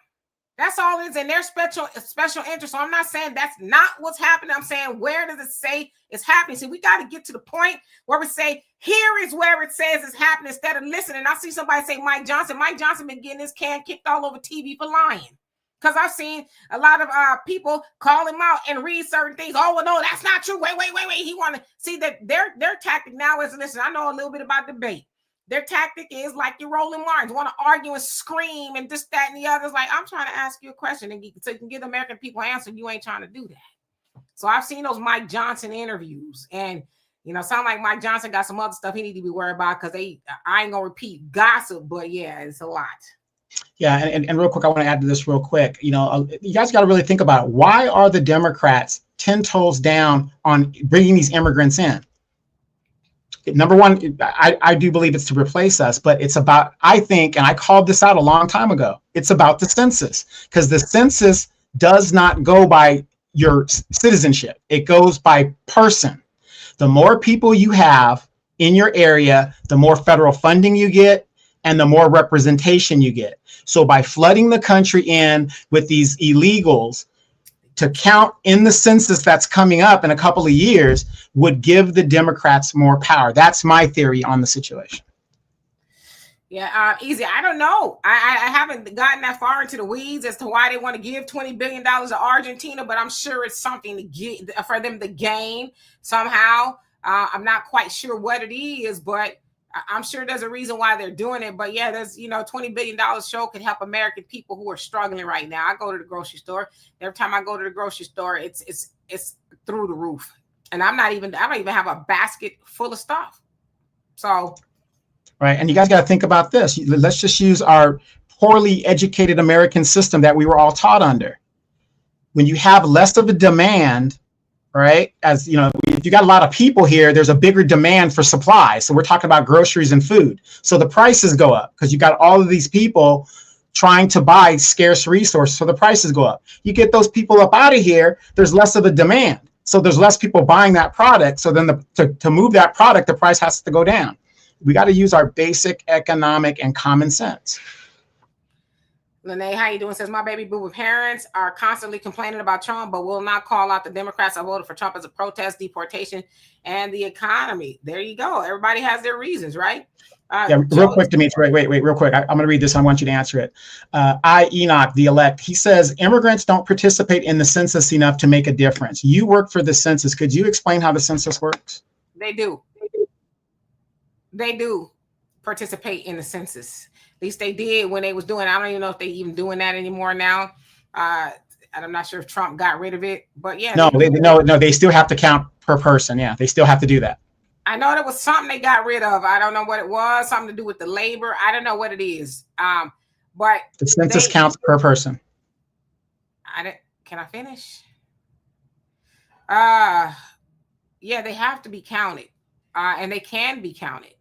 That's all it is in their special interest. So I'm not saying that's not what's happening. I'm saying, where does it say it's happening? See, we got to get to the point where we say, here is where it says it's happening, instead of listening. I see somebody say Mike Johnson. Mike Johnson been getting his can kicked all over TV for lying. Because I've seen a lot of people call him out and read certain things. Oh, well, no, that's not true. Wait. He want to see that their tactic now is, listen, I know a little bit about debate. Their tactic is like your Roland Martins, want to argue and scream and this, that, and the other. It's like, I'm trying to ask you a question and so you can give the American people an answer. You ain't trying to do that. So I've seen those Mike Johnson interviews, and sound like Mike Johnson got some other stuff he need to be worried about, because I ain't gonna repeat gossip, but yeah, it's a lot. Yeah, and real quick, I want to add to this real quick. You guys got to really think about it. Why are the Democrats 10 toes down on bringing these immigrants in? Number one, I do believe it's to replace us, but it's about, I think, and I called this out a long time ago, it's about the census, because the census does not go by your citizenship. It goes by person. The more people you have in your area, the more federal funding you get, and the more representation you get. So by flooding the country in with these illegals, to count in the census that's coming up in a couple of years would give the Democrats more power. That's my theory on the situation. Yeah, easy. I don't know. I haven't gotten that far into the weeds as to why they want to give $20 billion to Argentina, but I'm sure it's something to get for them to gain somehow. I'm not quite sure what it is, but I'm sure there's a reason why they're doing it. But yeah, there's, $20 billion show could help American people who are struggling right now. I go to the grocery store. Every time I go to the grocery store, it's through the roof. And I don't even have a basket full of stuff. So. Right. And you guys got to think about this. Let's just use our poorly educated American system that we were all taught under. When you have less of a demand, right, as if you got a lot of people here, there's a bigger demand for supply. So we're talking about groceries and food. So the prices go up because you got all of these people trying to buy scarce resources. So the prices go up. You get those people up out of here, there's less of a demand. So there's less people buying that product. So then to move that product, the price has to go down. We got to use our basic economic and common sense. Lene, how you doing? Says my baby boomer parents are constantly complaining about Trump, but will not call out the Democrats that voted for Trump as a protest, deportation, and the economy. There you go. Everybody has their reasons, right? Real quick, Dimitri. Wait, real quick. I'm going to read this. I want you to answer it. Enoch, the elect, he says, immigrants don't participate in the census enough to make a difference. You work for the census. Could you explain how the census works? They do. They do participate in the census. At least they did when they was doing. I don't even know if they even doing that anymore now. And I'm not sure if Trump got rid of it, but yeah. No, they still have to count per person. Yeah, they still have to do that. I know there was something they got rid of. I don't know what it was. Something to do with the labor. I don't know what it is. But the census counts per person. Can I finish? Yeah, they have to be counted, and they can be counted,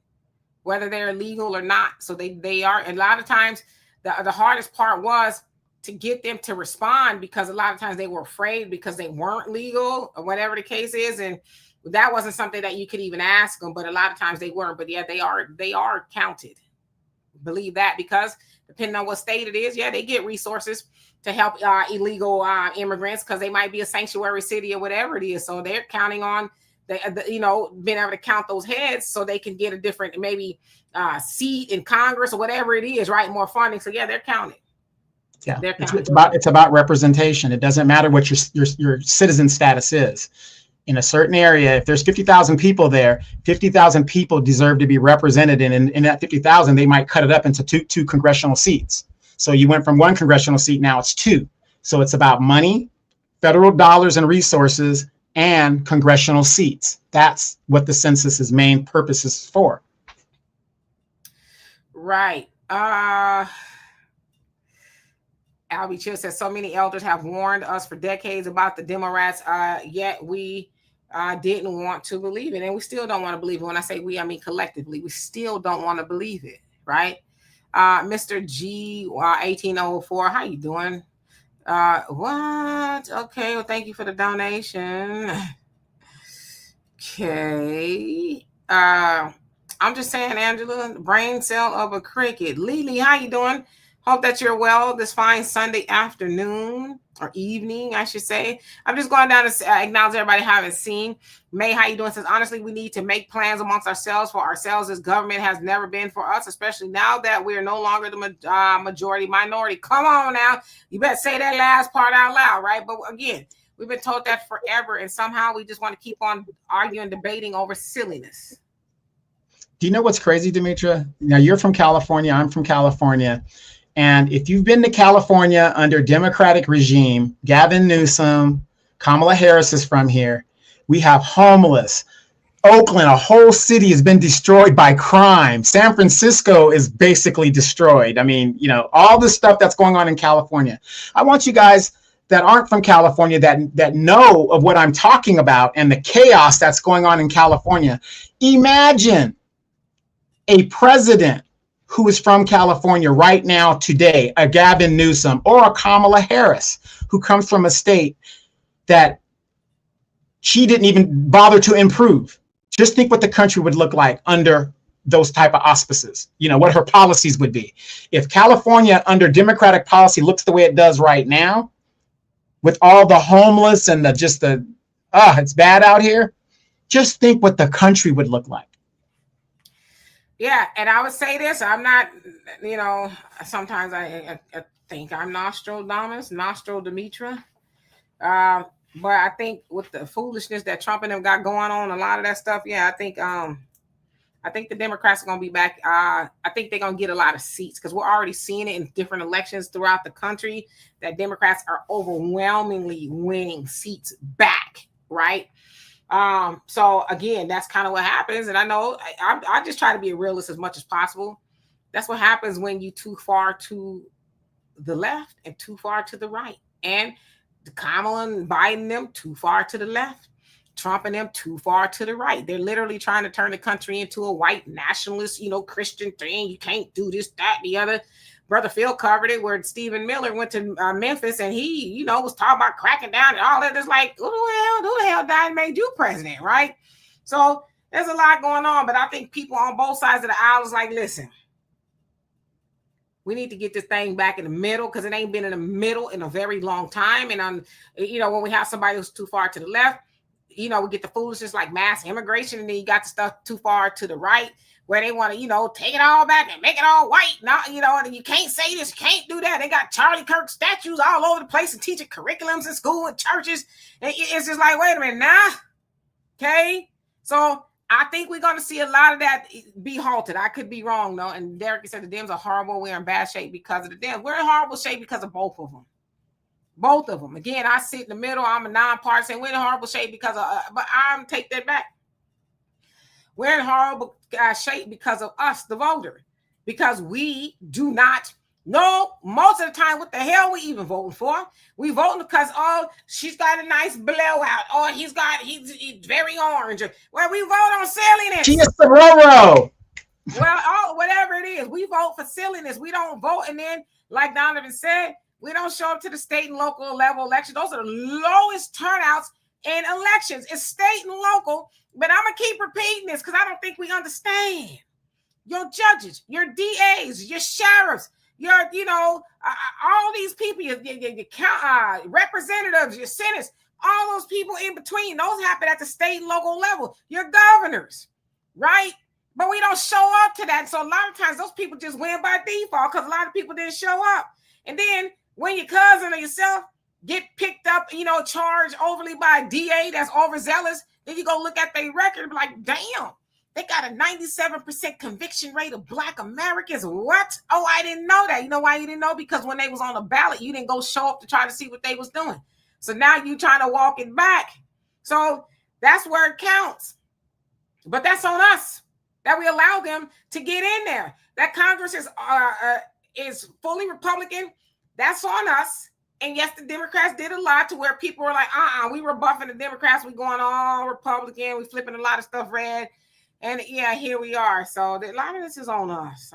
whether they're illegal or not. So they are. A lot of times, the hardest part was to get them to respond because a lot of times they were afraid because they weren't legal or whatever the case is, and that wasn't something that you could even ask them. But a lot of times they weren't. But yeah, they are counted. Believe that, because depending on what state it is, yeah, they get resources to help illegal immigrants because they might be a sanctuary city or whatever it is. So they're counting on being able to count those heads so they can get a different maybe seat in Congress or whatever it is, right? More funding. So yeah, they're counted. Yeah, it's about representation. It doesn't matter what your citizen status is. In a certain area, if there's 50,000 people there, 50,000 people deserve to be represented. And in that 50,000, they might cut it up into two congressional seats. So you went from one congressional seat, now it's two. So it's about money, federal dollars and resources, and congressional seats. That's what the census's main purpose is for. Right. Albie Chill says so many elders have warned us for decades about the Democrats, yet we didn't want to believe it, and we still don't want to believe it. When I say we, I mean collectively. We still don't want to believe it, right? Mr. G 1804, how you doing? What? Okay, well, thank you for the donation. Okay. I'm just saying, Angela, brain cell of a cricket. Lily, how you doing? Hope that you're well this fine Sunday afternoon or evening, I should say. I'm just going down to acknowledge everybody haven't seen. May, how you doing? Says, honestly, we need to make plans amongst ourselves for ourselves as government has never been for us, especially now that we are no longer the majority minority. Come on now. You better say that last part out loud, right? But again, we've been told that forever, and somehow we just want to keep on arguing, debating over silliness. Do you know what's crazy, Demetra? Now, you're from California. I'm from California. And if you've been to California under Democratic regime, Gavin Newsom, Kamala Harris is from here. We have homeless. Oakland, a whole city has been destroyed by crime. San Francisco is basically destroyed. I mean, all the stuff that's going on in California. I want you guys that aren't from California that know of what I'm talking about and the chaos that's going on in California. Imagine a president who is from California right now today, a Gavin Newsom or a Kamala Harris, who comes from a state that she didn't even bother to improve. Just think what the country would look like under those type of auspices, what her policies would be. If California under Democratic policy looks the way it does right now, with all the homeless and it's bad out here. Just think what the country would look like. Yeah, and I would say this, I'm not, sometimes I think I'm Nostradamus, Nostradamitra. But I think with the foolishness that Trump and them got going on, a lot of that stuff, I think the Democrats are going to be back. I think they're going to get a lot of seats because we're already seeing it in different elections throughout the country that Democrats are overwhelmingly winning seats back, right? So again, that's kind of what happens. And I know I just try to be a realist as much as possible. That's what happens when you too far to the left and too far to the right. And Kamala and Biden, them too far to the left. Trump and them too far to the right. They're literally trying to turn the country into a white nationalist, Christian thing. You can't do this, that, the other. Brother Phil covered it where Stephen Miller went to Memphis and he, was talking about cracking down and all that. It's like, who the hell died and made you president, right? So there's a lot going on, but I think people on both sides of the aisle is like, listen, we need to get this thing back in the middle because it ain't been in the middle in a very long time. And when we have somebody who's too far to the left, we get the foolishness like mass immigration, and then you got the stuff too far to the right where they want to, take it all back and make it all white. Now, and you can't say this, you can't do that. They got Charlie Kirk statues all over the place and teaching curriculums in school and churches. And it's just like, wait a minute, nah. Okay. So I think we're going to see a lot of that be halted. I could be wrong, though. And Derek said the Dems are horrible. We're in bad shape because of the Dems. We're in horrible shape because of both of them. Both of them. Again, I sit in the middle. I'm a nonpartisan. We're in horrible shape because of, but I'm take that back. We're in horrible shape because of us, the voter, because we do not know most of the time what the hell we even voting for. We voting because, she's got a nice blowout. Oh, he's very orange. Well, we vote on silliness. She is the Roro. Well, whatever it is, we vote for silliness. We don't vote. And then, like Donovan said, we don't show up to the state and local level elections. Those are the lowest turnouts in elections. It's state and local. But I'm going to keep repeating this because I don't think we understand. Your judges, your DAs, your sheriffs, your, all these people, your representatives, your senators, all those people in between, those happen at the state and local level. Your governors, right? But we don't show up to that. So a lot of times those people just win by default because a lot of people didn't show up. And then when your cousin or yourself get picked up, charged overly by a DA that's overzealous, then you go look at their record and be like, damn, they got a 97% conviction rate of Black Americans. What? Oh, I didn't know that. You know why you didn't know? Because when they was on the ballot, you didn't go show up to try to see what they was doing. So now you trying to walk it back. So that's where it counts. But that's on us that we allow them to get in there. That Congress is fully Republican. That's on us. And yes, the Democrats did a lot to where people were like, we were buffing the Democrats. We going all Republican. We flipping a lot of stuff red. And here we are. So a lot of this is on us,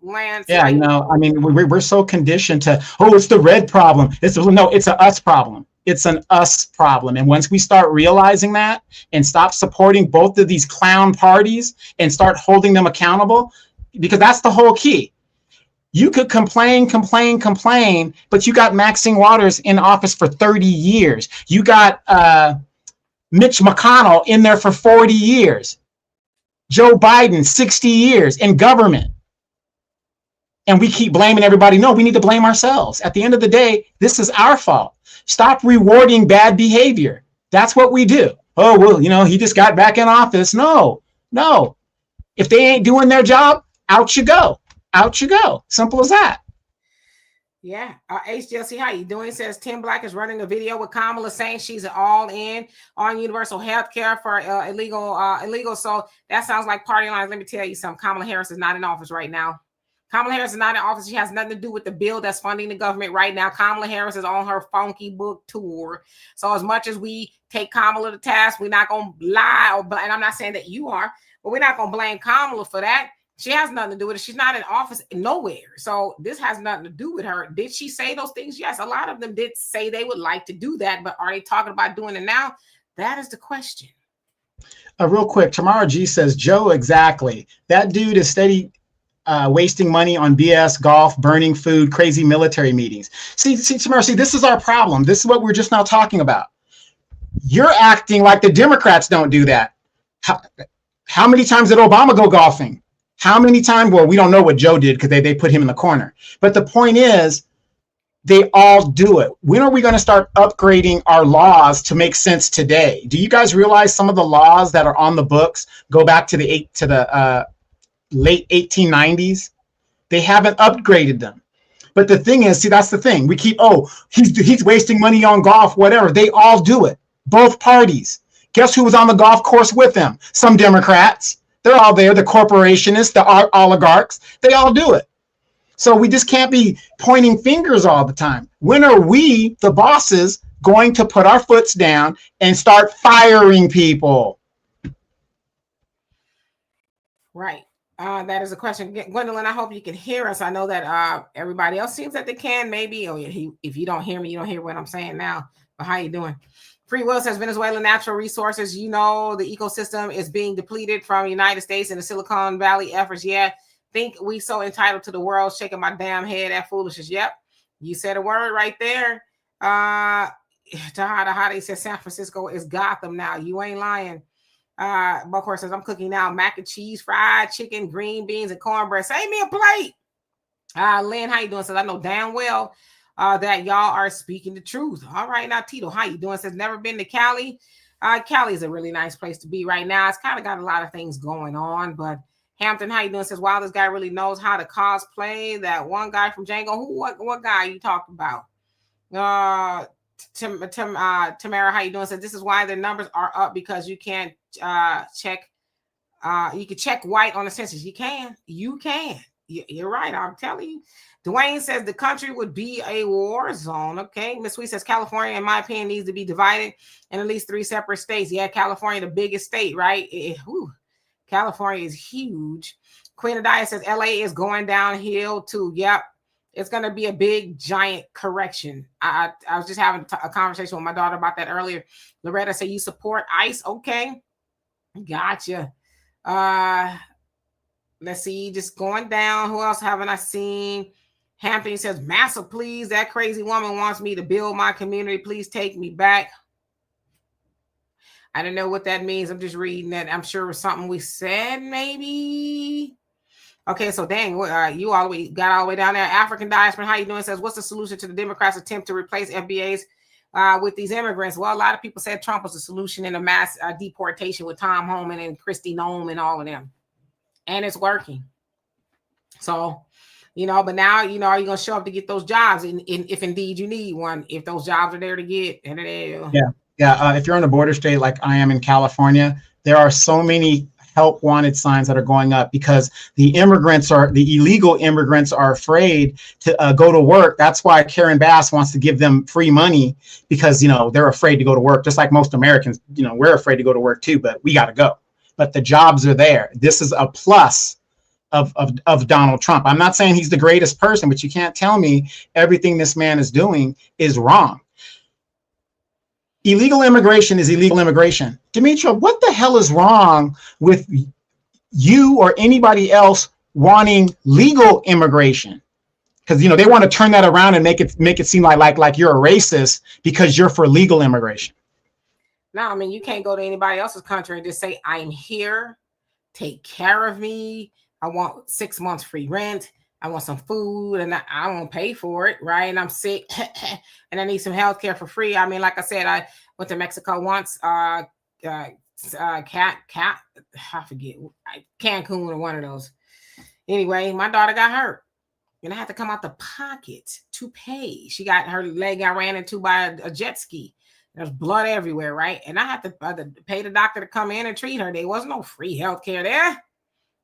Lance. Yeah, we're so conditioned to, it's the red problem. It's an us problem. It's an us problem. And once we start realizing that and stop supporting both of these clown parties and start holding them accountable, because that's the whole key. You could complain, but you got Maxine Waters in office for 30 years. You got Mitch McConnell in there for 40 years. Joe Biden, 60 years in government. And we keep blaming everybody. No, we need to blame ourselves. At the end of the day, this is our fault. Stop rewarding bad behavior. That's what we do. Oh, well, he just got back in office. No. If they ain't doing their job, out you go. Out you go. Simple as that. Yeah. HGLC, how you doing? It says Tim Black is running a video with Kamala saying she's all in on universal health care for illegal. So that sounds like party lines. Let me tell you something. Kamala Harris is not in office right now. Kamala Harris is not in office. She has nothing to do with the bill that's funding the government right now. Kamala Harris is on her funky book tour. So as much as we take Kamala to task, we're not going to lie. And I'm not saying that you are, but we're not going to blame Kamala for that. She has nothing to do with it. She's not in office nowhere. So this has nothing to do with her. Did she say those things? Yes, a lot of them did say they would like to do that, but are they talking about doing it now? That is the question. Real quick, Tamara G says, Joe, exactly. That dude is steady wasting money on BS, golf, burning food, crazy military meetings. See, Tamara, this is our problem. This is what we're just now talking about. You're acting like the Democrats don't do that. How many times did Obama go golfing? How many times? Well, we don't know what Joe did because they put him in the corner. But the point is, they all do it. When are we going to start upgrading our laws to make sense today? Do you guys realize some of the laws that are on the books go back to the late 1890s? They haven't upgraded them. But the thing is, see, that's the thing. We keep, he's wasting money on golf, whatever. They all do it. Both parties. Guess who was on the golf course with them? Some Democrats. They're all there. The corporationists, the oligarchs. They all do it. So we just can't be pointing fingers all the time. When are we, the bosses, going to put our foots down and start firing people? Right. That is a question. Gwendolyn, I hope you can hear us. I know that everybody else seems that they can, maybe. Or if you don't hear me, you don't hear what I'm saying now. But how you doing? Free Will says Venezuelan natural resources. You know, the ecosystem is being depleted from the United States and the Silicon Valley efforts. Yeah. Think we so entitled to the world, shaking my damn head at foolishness. Yep. You said a word right there. Tahada says San Francisco is Gotham now. You ain't lying. Buckhorse says, I'm cooking now mac and cheese, fried chicken, green beans, and cornbread. Save me a plate. Lynn, how you doing? Says, I know damn well that y'all are speaking the truth. All right, now Tito, how you doing? Says, never been to Cali. Cali is a really nice place to be right now. It's kind of got a lot of things going on, but Hampton, how you doing? Says, wow, this guy really knows how to cosplay. That one guy from Django. What guy you talking about? Tamara, how you doing? Says, this is why the numbers are up, because you can't check. You can check white on the census. You can. You're right. I'm telling you. Dwayne says the country would be a war zone. Okay. Miss Sweet says California, in my opinion, needs to be divided in at least 3 separate states. Yeah, California, the biggest state, right? California is huge. Queen Adia says LA is going downhill too. Yep. It's going to be a big, giant correction. I was just having a conversation with my daughter about that earlier. Loretta said, you support ICE? Okay. Gotcha. Let's see. Just going down. Who else haven't I seen? Hampton says, Massa, please. That crazy woman wants me to build my community. Please take me back. I don't know what that means. I'm just reading that. I'm sure it was something we said, maybe. Okay, so dang, you got all the way down there. African Diaspora, how you doing? Says, what's the solution to the Democrats' attempt to replace FBAs with these immigrants? Well, a lot of people said Trump was the solution in a mass deportation with Tom Homan and Kristi Noem and all of them. And it's working. So, but now, are you going to show up to get those jobs? If indeed you need one, if those jobs are there to get. Yeah. If you're in a border state like I am in California, there are so many help wanted signs that are going up because the illegal immigrants are afraid to go to work. That's why Karen Bass wants to give them free money because, they're afraid to go to work. Just like most Americans, we're afraid to go to work too, but we got to go. But the jobs are there. This is a plus of Donald Trump. I'm not saying he's the greatest person, but you can't tell me everything this man is doing is wrong. Illegal immigration is illegal immigration. Demetria, what the hell is wrong with you or anybody else wanting legal immigration? Because they want to turn that around and make it seem like you're a racist because you're for legal immigration. No, I mean, you can't go to anybody else's country and just say, I'm here, take care of me. I want 6 months free rent. I want some food and I won't pay for it, right? And I'm sick and I need some health care for free. I mean, like I said, I went to Mexico once, I forget, Cancun or one of those. Anyway, my daughter got hurt and I had to come out the pocket to pay. Her leg got ran into by a jet ski. There's blood everywhere, right? And I had to pay the doctor to come in and treat her. There was no free health care there.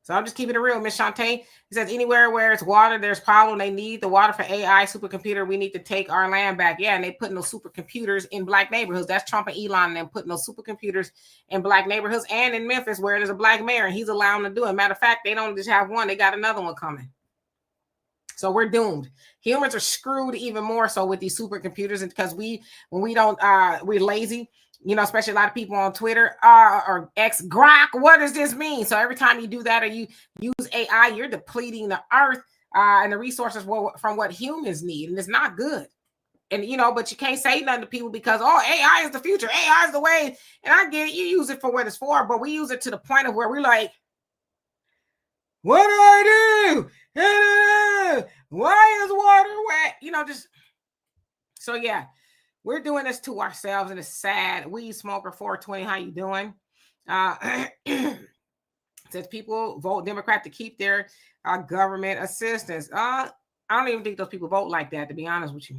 So I'm just keeping it real, Miss Shantae. He says, anywhere where it's water, there's problem. They need the water for AI, supercomputer. We need to take our land back. Yeah, and they putting those supercomputers in black neighborhoods. That's Trump and Elon and them putting those supercomputers in black neighborhoods and in Memphis where there's a black mayor, and he's allowing them to do it. Matter of fact, they don't just have one. They got another one coming. So we're doomed. Humans are screwed even more so with these supercomputers, and because we're lazy you know, especially a lot of people on Twitter or X, Grok, what does this mean? So every time you do that or you use AI, you're depleting the earth and the resources from what humans need. And it's not good. And, you know, but you can't say nothing to people because, oh, AI is the future. AI is the way. And I get it. You use it for what it's for, but we use it to the point of where we're like, what do I do? Why is water wet? You know, just so, yeah. We're doing this to ourselves, and it's sad. Weed Smoker 420, how you doing? Says people vote Democrat to keep their government assistance. I don't even think those people vote like that, to be honest with you.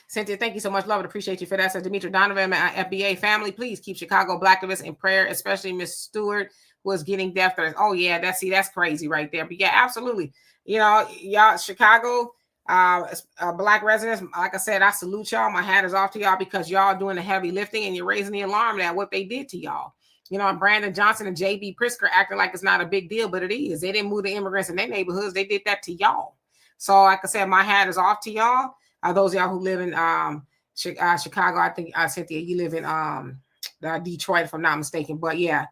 Cynthia, thank you so much. Love and appreciate you for that. Says Dimitri Donovan, FBA family, please keep Chicago Blackivists in prayer, especially Miss Stewart, who is getting death threats. Oh, yeah, that's crazy right there. But yeah, absolutely. You know, y'all, Chicago, Black residents, like I said, I salute y'all. My hat is off to y'all because y'all doing the heavy lifting and you're raising the alarm at what they did to y'all. You know, and Brandon Johnson and JB Prisker acting like it's not a big deal, but it is. They didn't move the immigrants in their neighborhoods. They did that to y'all. So, like I said, my hat is off to y'all. Those of y'all who live in Chicago, I think Cynthia, you live in Detroit, if I'm not mistaken. But yeah.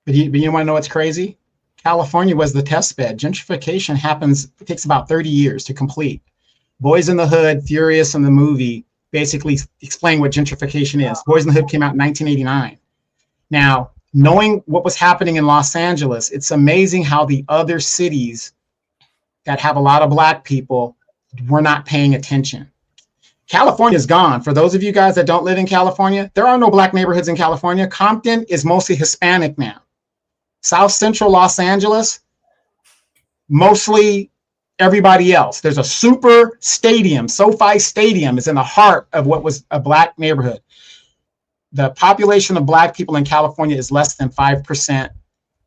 But you want to know what's crazy? California was the test bed. Gentrification happens, it takes about 30 years to complete. Boys in the Hood, Furious, and the movie basically explain what gentrification is. Boys in the Hood came out in 1989. Now, knowing what was happening in Los Angeles, it's amazing how the other cities that have a lot of Black people were not paying attention. California is gone. For those of you guys that don't live in California, there are no Black neighborhoods in California. Compton is mostly Hispanic now. South Central Los Angeles, mostly everybody else. There's a super stadium. SoFi Stadium is in the heart of what was a Black neighborhood. The population of Black people in California is less than 5%,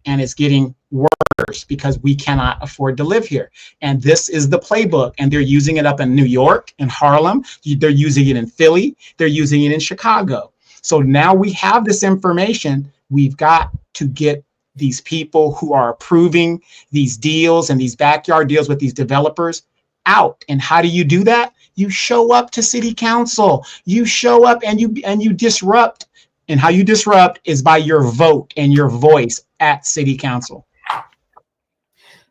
and it's getting worse because we cannot afford to live here. And this is the playbook, and they're using it up in New York, in Harlem. They're using it in Philly. They're using it in Chicago. So now we have this information. We've got to get these people who are approving these deals and these backyard deals with these developers out. And how do you do that? You show up to city council. You show up and you disrupt. And how you disrupt is by your vote and your voice at city council.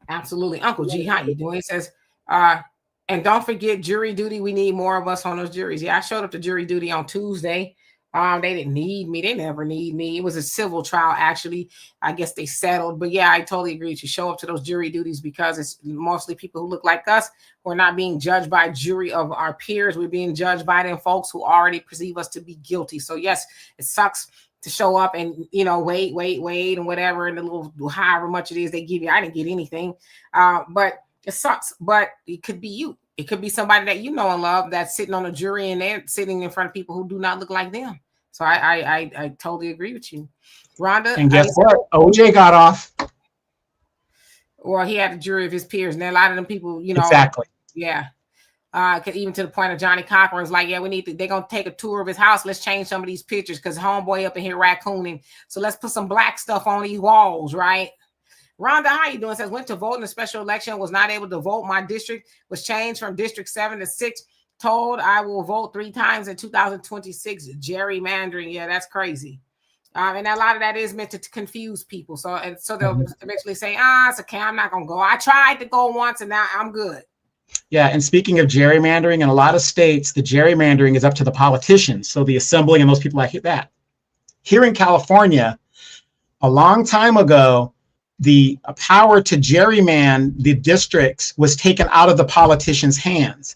Absolutely. Uncle G, how you doing? He says, and don't forget jury duty. We need more of us on those juries. Yeah, I showed up to jury duty on Tuesday. They didn't need me. They never need me. It was a civil trial, actually. I guess they settled. But yeah, I totally agree. You show up to those jury duties because it's mostly people who look like us. We're not being judged by a jury of our peers. We're being judged by them folks who already perceive us to be guilty. So yes, it sucks to show up and, you know, wait, and whatever, and the little however much it is they give you. I didn't get anything. But it sucks. But it could be you. It could be somebody that you know and love that's sitting on a jury and they're sitting in front of people who do not look like them. So I totally agree with you. Rhonda. And guess what? OJ got off. Well, he had a jury of his peers. And a lot of them people, you know. Exactly. Yeah. Even to the point of Johnny Cochran's like, yeah, they're going to take a tour of his house. Let's change some of these pictures because homeboy up in here raccooning. So let's put some Black stuff on these walls, right? Rhonda, how you doing? Says, went to vote in a special election, was not able to vote. My district was changed from District 7 to 6. Told I will vote 3 times in 2026. Gerrymandering. Yeah, that's crazy. And a lot of that is meant to confuse people. So they'll eventually say, it's okay, I'm not going to go. I tried to go once and now I'm good. Yeah, and speaking of gerrymandering, in a lot of states, the gerrymandering is up to the politicians. So the assembly and those people like that. Here in California, a long time ago, the power to gerrymander the districts was taken out of the politicians' hands.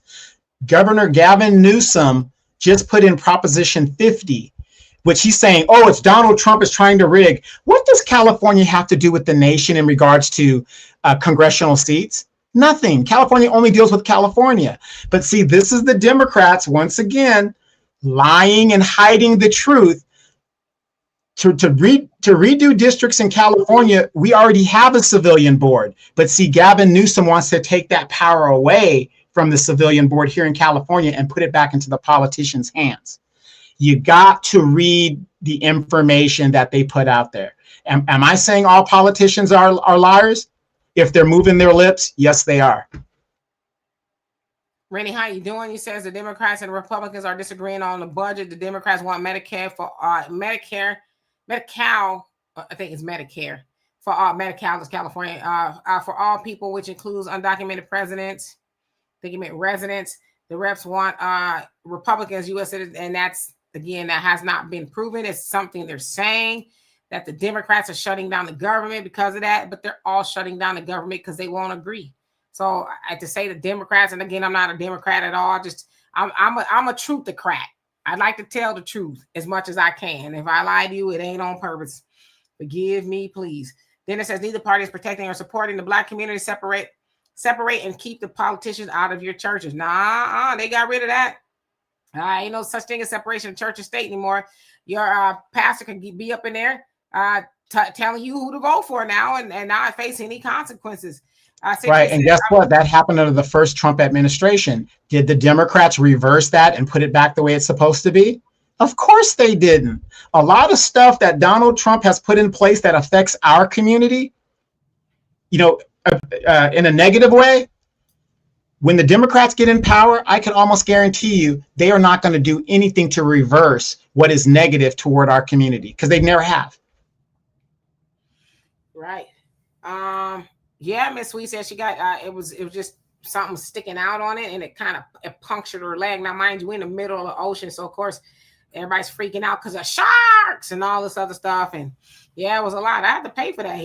Governor Gavin Newsom just put in Proposition 50, which he's saying, it's Donald Trump is trying to rig. What does California have to do with the nation in regards to congressional seats? Nothing. California only deals with California. But see, this is the Democrats, once again, lying and hiding the truth. To redo districts in California, we already have a civilian board. But see, Gavin Newsom wants to take that power away from the civilian board here in California and put it back into the politicians' hands. You got to read the information that they put out there. Am I saying all politicians are liars? If they're moving their lips, yes, they are. Rennie, how you doing? You says the Democrats and Republicans are disagreeing on the budget. The Democrats want Medicare for Medi-Cal. I think it's Medicare for all Medi-Cal is California. For all people, which includes undocumented residents. I think you meant residents. The reps want Republicans, U.S. citizens, and that's again that has not been proven. It's something they're saying that the Democrats are shutting down the government because of that, but they're all shutting down the government because they won't agree. So I have to say the Democrats, and again, I'm not a Democrat at all. I'm a truthocrat. I like to tell the truth as much as I can. If I lie to you, it ain't on purpose. Forgive me, please. Then it says neither party is protecting or supporting the Black community. Separate and keep the politicians out of your churches. Nah, they got rid of that. Ain't no such thing as separation of church and state anymore. Your pastor can be up in there telling you who to vote for now and not face any consequences. Right. And guess what? That happened under the first Trump administration. Did the Democrats reverse that and put it back the way it's supposed to be? Of course they didn't. A lot of stuff that Donald Trump has put in place that affects our community, in a negative way, when the Democrats get in power, I can almost guarantee you they are not going to do anything to reverse what is negative toward our community because they never have. Right. Yeah, Miss Sweet said she got it was just something sticking out on it and it kind of punctured her leg. Now, mind you, we're in the middle of the ocean, so of course everybody's freaking out because of sharks and all this other stuff. And yeah, it was a lot. I had to pay for that.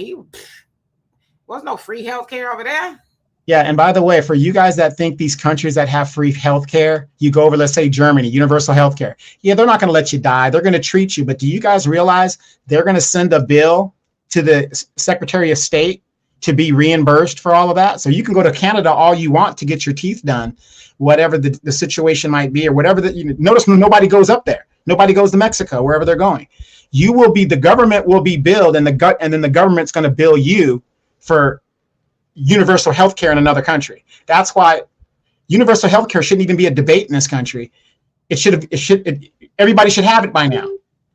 Was no free healthcare over there. Yeah, and by the way, for you guys that think these countries that have free healthcare, you go over, let's say Germany, universal healthcare. Yeah, they're not going to let you die. They're going to treat you. But do you guys realize they're going to send a bill to the Secretary of State to be reimbursed for all of that? So you can go to Canada all you want to get your teeth done, whatever the situation might be, or whatever notice nobody goes up there. Nobody goes to Mexico, wherever they're going. The government will be billed and then the government's going to bill you for universal health care in another country. That's why universal health care shouldn't even be a debate in this country. Everybody should have it by now.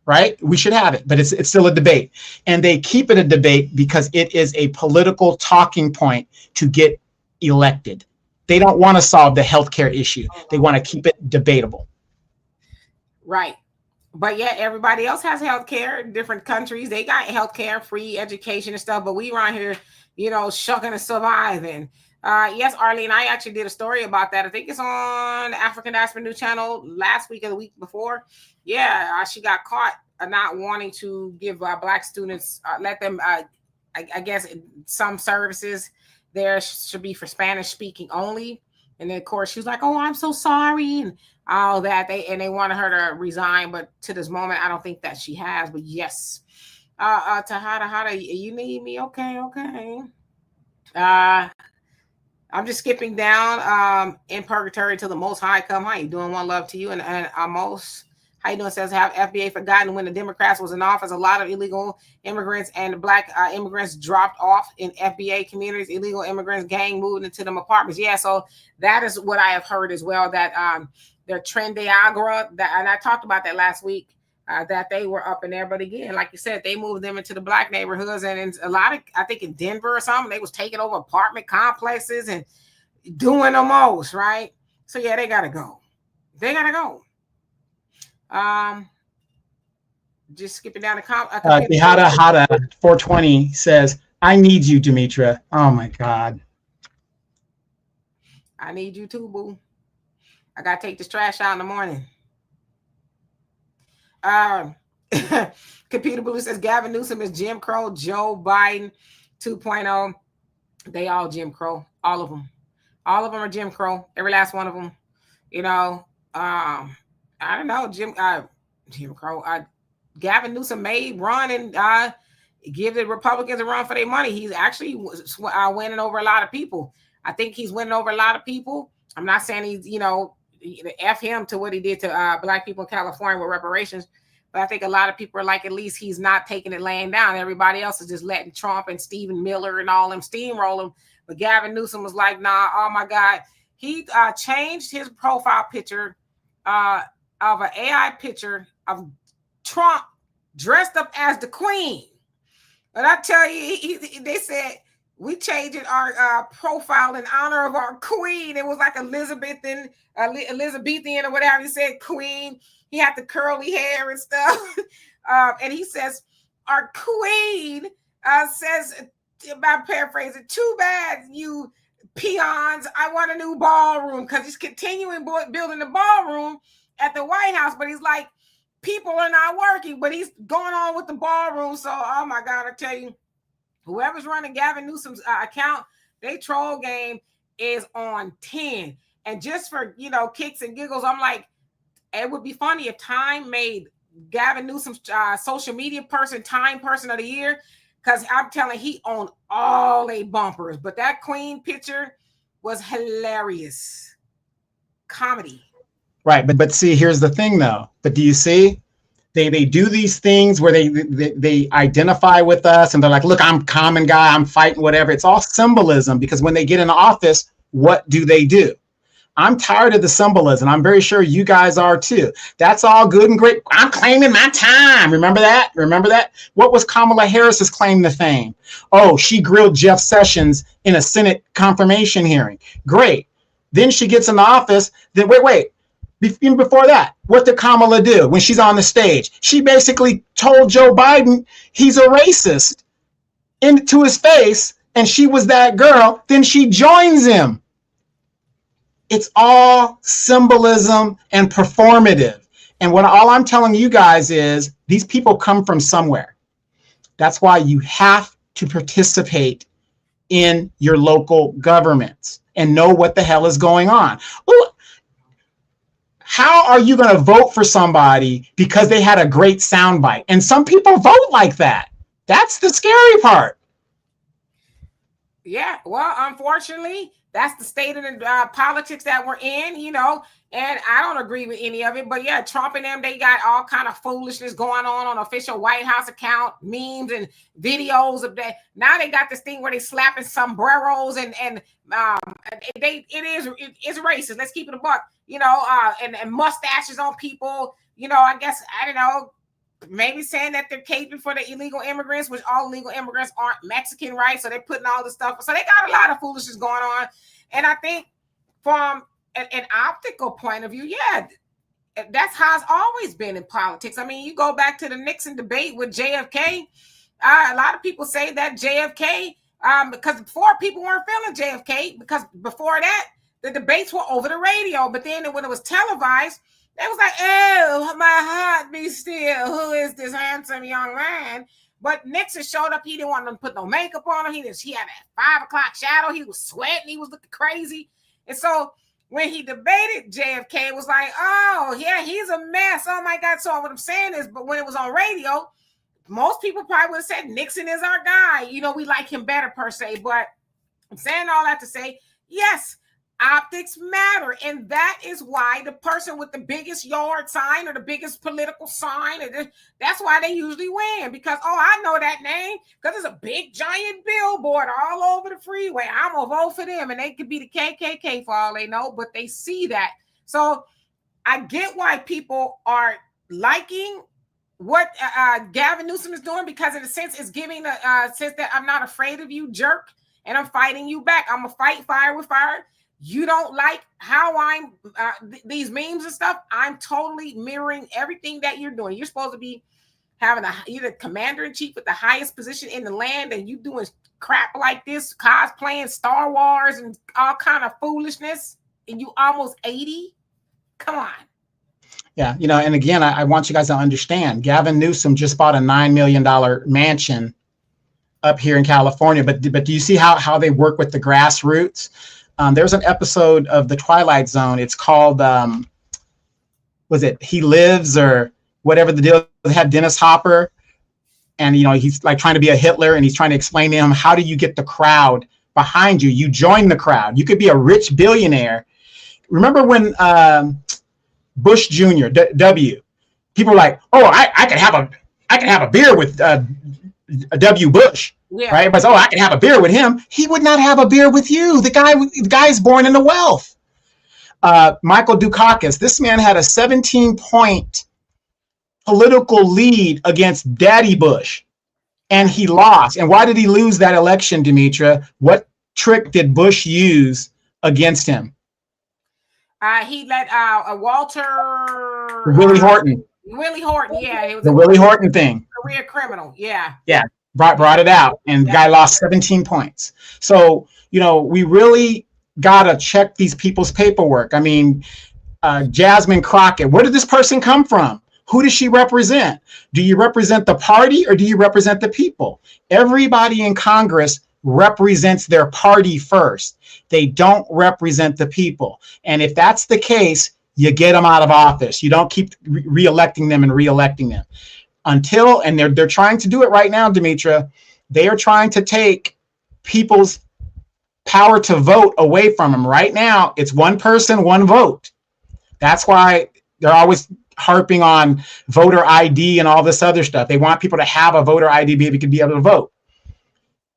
Right? We should have it, but it's still a debate. And they keep it a debate because it is a political talking point to get elected. They don't want to solve the healthcare issue. They want to keep it debatable. Right. But yet everybody else has healthcare in different countries. They got healthcare, free education and stuff, but we around here, shucking and surviving. Yes, Arlene, I actually did a story about that. I think it's on African Diaspora News Channel last week or the week before. Yeah, she got caught not wanting to give Black students, let them, I guess some services there should be for Spanish speaking only. And then of course she was like, oh, I'm so sorry. And all that they wanted her to resign. But to this moment, I don't think that she has, but yes. Tahada, you need me? Okay. I'm just skipping down in purgatory till the Most High come. How you doing? One love to you. And Amos, how you doing? Says, have FBA forgotten when the Democrats was in office? A lot of illegal immigrants and Black immigrants dropped off in FBA communities. Illegal immigrants gang moved into them apartments. Yeah, so that is what I have heard as well. That their Trendeagra, and I talked about that last week. That they were up in there, but again, like you said, they moved them into the Black neighborhoods, and in a lot of, I think in Denver or something, they was taking over apartment complexes and doing the most, right? So yeah, they gotta go. Just skipping down the Hada 420 says, "I need you, Demetra." Oh my God. I need you too, boo. I gotta take this trash out in the morning. Computer Blue says Gavin Newsom is Jim Crow, Joe Biden 2.0. They all Jim Crow, all of them are Jim Crow, every last one of them. I don't know, Jim Crow. Gavin Newsom may run and give the Republicans a run for their money. He's actually winning over a lot of people. I think he's winning over a lot of people. I'm not saying he's F him to what he did to Black people in California with reparations. But I think a lot of people are like, at least he's not taking it laying down. Everybody else is just letting Trump and Stephen Miller and all them steamroll him. But Gavin Newsom was like, nah, oh my God. He changed his profile picture of an AI picture of Trump dressed up as the Queen. But I tell you, they said we changed our profile in honor of our queen. It was like Elizabethan or whatever. He said queen. He had the curly hair and stuff. And he says, our queen says, I'm paraphrasing, too bad you peons. I want a new ballroom, because he's continuing building the ballroom at the White House. But he's like, people are not working, but he's going on with the ballroom. So, oh my God, I tell you, whoever's running Gavin Newsom's account, they troll game is on 10. And just for, kicks and giggles, I'm like, it would be funny if Time made Gavin Newsom's social media Time person of the year, because I'm telling he owned all a bumpers. But that queen picture was hilarious. Comedy. Right. But see, here's the thing, though. But do you see? They do these things where they identify with us and they're like, look, I'm a common guy, I'm fighting whatever. It's all symbolism, because when they get in office, what do? I'm tired of the symbolism. I'm very sure you guys are too. That's all good and great. I'm claiming my time. Remember that? What was Kamala Harris's claim to fame? Oh, she grilled Jeff Sessions in a Senate confirmation hearing. Great. Then she gets in the office. Then wait. Even before that, what did Kamala do when she's on the stage? She basically told Joe Biden he's a racist into his face, and she was that girl. Then she joins him. It's all symbolism and performative. And all I'm telling you guys is these people come from somewhere. That's why you have to participate in your local governments and know what the hell is going on. Ooh, how are you going to vote for somebody because they had a great soundbite? And some people vote like that. That's the scary part. Yeah, well, unfortunately, that's the state of the politics that we're in, and I don't agree with any of it. But yeah, Trump and them, they got all kind of foolishness going on official White House account, memes and videos of that. Now they got this thing where they slapping sombreros and it is racist. Let's keep it a buck, and mustaches on people. I guess, I don't know, maybe saying that they're caping for the illegal immigrants, which all illegal immigrants aren't Mexican, right? So they're putting all this stuff. So they got a lot of foolishness going on. And I think from an optical point of view, yeah, that's how it's always been in politics. I mean, you go back to the Nixon debate with JFK. A lot of people say that JFK, because before people weren't feeling JFK, because before that, the debates were over the radio. But then when it was televised, they was like, oh, my heart be still. Who is this handsome young man? But Nixon showed up. He didn't want them to put no makeup on him. He had that 5 o'clock shadow. He was sweating. He was looking crazy. And so when he debated JFK, it was like, oh, yeah, he's a mess. Oh, my God. So what I'm saying is, but when it was on radio, most people probably would have said Nixon is our guy. We like him better per se. But I'm saying all that to say, yes, optics matter, and that is why the person with the biggest yard sign or the biggest political sign, that's why they usually win, because, oh, I know that name because it's a big giant billboard all over the freeway. I'm gonna vote for them, and they could be the KKK for all they know, but they see that. So I get why people are liking what Gavin Newsom is doing, because in a sense it's giving a sense that I'm not afraid of you, jerk, and I'm fighting you back. I'm gonna fight fire with fire. You don't like how I'm these memes and stuff. I'm totally mirroring everything that you're doing. You're supposed to be having you're the commander-in-chief with the highest position in the land, and you doing crap like this, cosplaying Star Wars and all kind of foolishness, and you almost 80. Come on. Yeah, and again, I want you guys to understand, Gavin Newsom just bought a $9 million mansion up here in California. But do you see how they work with the grassroots? There's an episode of The Twilight Zone. It's called, was it He Lives or whatever the deal? They had Dennis Hopper, and he's like trying to be a Hitler, and he's trying to explain to him, how do you get the crowd behind you? You join the crowd. You could be a rich billionaire. Remember when Bush Jr. W. People were like, oh, I could have a beer with W. Bush. Yeah. Right? But I can have a beer with him. He would not have a beer with you. The guy's born into wealth. Michael Dukakis, this man had a 17-point political lead against Daddy Bush. and he lost. And why did he lose that election, Demetra? What trick did Bush use against him? He let Walter Willie Horton. Willie Horton, yeah, it was the Willie Horton thing. Career criminal, yeah. Brought it out, and the guy lost 17 points. So we really gotta check these people's paperwork. I mean, Jasmine Crockett, where did this person come from? Who does she represent? Do you represent the party or do you represent the people? Everybody in Congress represents their party first. They don't represent the people. And if that's the case, you get them out of office. You don't keep re-electing them. And they're trying to do it right now, Demetra. They are trying to take people's power to vote away from them. Right now, it's one person, one vote. That's why they're always harping on voter ID and all this other stuff. They want people to have a voter ID to be able to vote.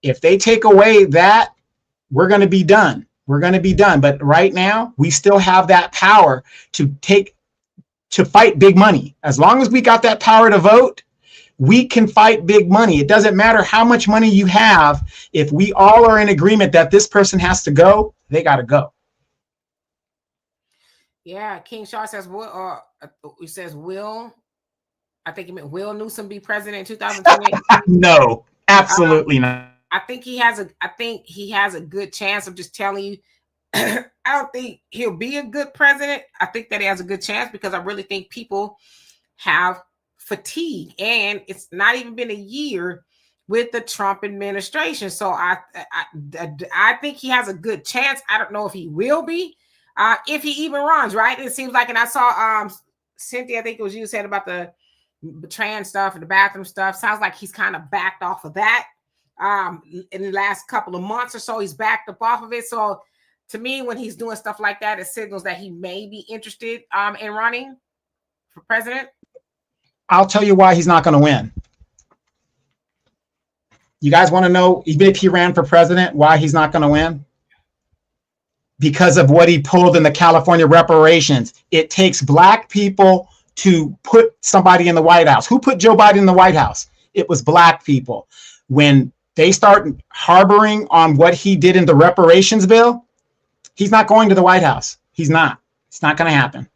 If they take away that, we're going to be done. But right now, we still have that power to fight big money. As long as we got that power to vote, we can fight big money. It doesn't matter how much money you have. If we all are in agreement that this person has to go, they got to go. Yeah, King Shaw says, will, I think he meant Will Newsom be president in 2028? No, absolutely not. I think he has a good chance. I'm just telling you, I don't think he'll be a good president. I think that he has a good chance because I really think people have fatigue, and it's not even been a year with the Trump administration. So I think he has a good chance. I don't know if he will be. If he even runs, right? It seems like, and I saw Cynthia, I think it was you said about the trans stuff and the bathroom stuff. Sounds like he's kind of backed off of that. In the last couple of months or so, he's backed up off of it. So to me, when he's doing stuff like that, it signals that he may be interested in running for president. I'll tell you why he's not going to win. You guys want to know, even if he ran for president, why he's not going to win? Because of what he pulled in the California reparations. It takes Black people to put somebody in the White House. Who put Joe Biden in the White House? It was Black people. When they start harboring on what he did in the reparations bill, he's not going to the White House. He's not. It's not going to happen.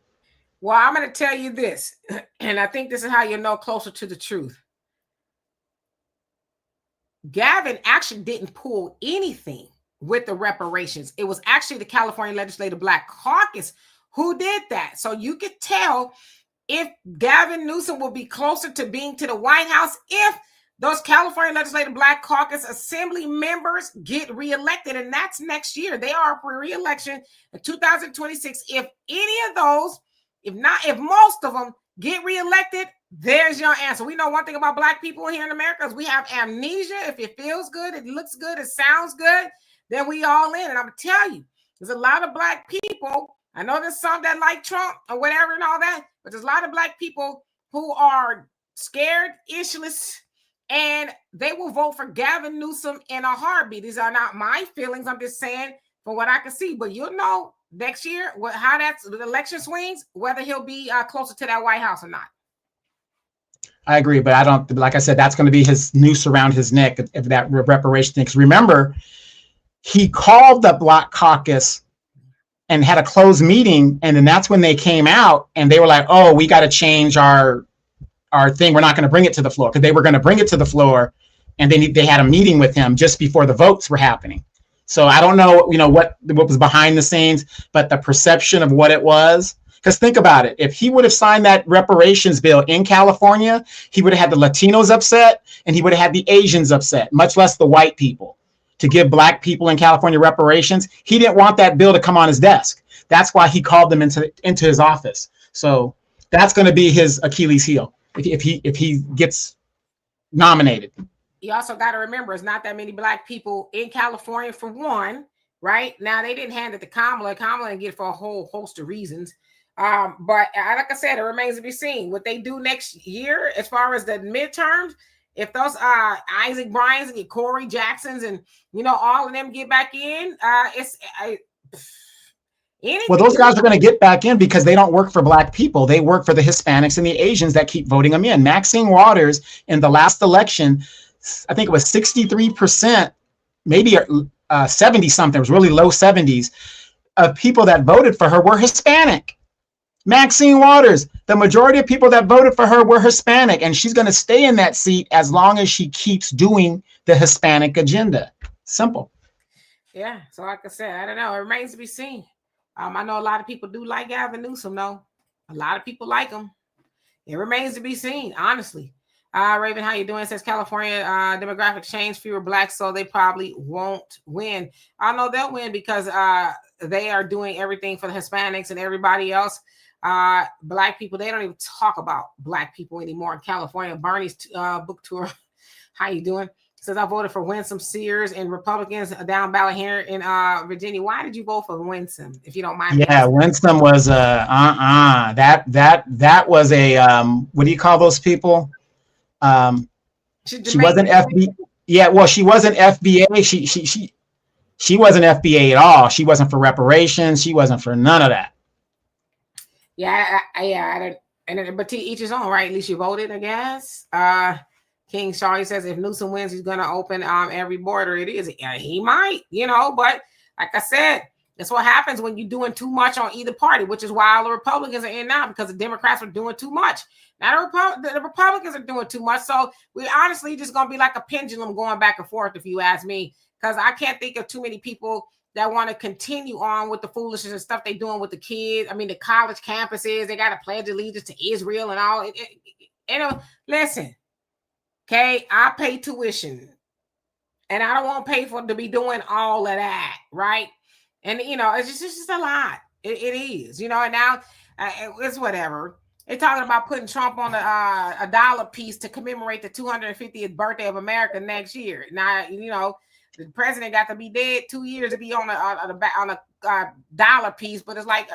Well, I'm going to tell you this, and I think this is how you know closer to the truth. Gavin actually didn't pull anything with the reparations. It was actually the California Legislative Black Caucus who did that. So you could tell if Gavin Newsom will be closer to being to the White House if those California Legislative Black Caucus Assembly members get reelected, and that's next year. They are for reelection in 2026. If any of those, if most of them get reelected, there's your answer. We know one thing about Black people here in America is we have amnesia. If it feels good, it looks good, it sounds good, then we all in. And I'm going to tell you, there's a lot of Black people. I know there's some that like Trump or whatever and all that, but there's a lot of Black people who are scared, ishless, and they will vote for Gavin Newsom in a heartbeat. These are not my feelings. I'm just saying from what I can see. But you'll know next year how the election swings, whether he'll be closer to that White House or not. I agree, but I don't. Like I said, that's going to be his noose around his neck if that reparation thing. Because remember, he called the Black Caucus and had a closed meeting, and then that's when they came out and they were like, "Oh, we got to change our thing. We're not going to bring it to the floor," because they were going to bring it to the floor, and they had a meeting with him just before the votes were happening. So I don't know, what was behind the scenes, but the perception of what it was. Because think about it. If he would have signed that reparations bill in California, he would have had the Latinos upset and he would have had the Asians upset, much less the white people, to give Black people in California reparations. He didn't want that bill to come on his desk. That's why he called them into his office. So that's going to be his Achilles heel if he gets nominated. You also got to remember, it's not that many Black people in California, for one, right? Now, they didn't hand it to Kamala. Kamala didn't get it for a whole host of reasons. But like I said, it remains to be seen what they do next year as far as the midterms. If those Isaac Bryans and Corey Jacksons and all of them get back in, well, those guys are going to get back in because they don't work for Black people. They work for the Hispanics and the Asians that keep voting them in. Maxine Waters in the last election I think it was 63%, maybe 70 something. It was really low 70s of people that voted for her were Hispanic. Maxine Waters, the majority of people that voted for her were Hispanic, and she's going to stay in that seat as long as she keeps doing the Hispanic agenda. Simple. Yeah. So like I said, I don't know. It remains to be seen. I know a lot of people do like Gavin Newsom, though. A lot of people like him. It remains to be seen, honestly. Raven, how you doing? Says California demographic change, fewer blacks, so they probably won't win. I know they'll win because they are doing everything for the Hispanics and everybody else. Black people, they don't even talk about black people anymore in California. Bernie's book tour. How you doing? Says I voted for Winsome Sears and Republicans down ballot here in Virginia. Why did you vote for Winsome, if you don't mind? Yeah, Winsome was that was a what do you call those people? She wasn't FBA. Yeah, well, she wasn't FBA. She wasn't FBA at all. She wasn't for reparations. She wasn't for none of that. Yeah, but to each his own, right? At least you voted, I guess. King Charlie says if Newsom wins, he's going to open every border. It is. He might, but like I said, that's what happens when you're doing too much on either party, which is why all the Republicans are in now, because the Democrats are doing too much. Now the Republicans are doing too much. So we honestly just going to be like a pendulum going back and forth, if you ask me, because I can't think of too many people that want to continue on with the foolishness and stuff they're doing with the kids. I mean, the college campuses, they got to pledge allegiance to Israel and all. Listen. Okay, I pay tuition, and I don't want to pay for to be doing all of that, right? And it's just a lot. It is, and now it's whatever. They're talking about putting Trump on a dollar piece to commemorate the 250th birthday of America next year. Now, the president got to be dead 2 years to be on a dollar piece, but it's like.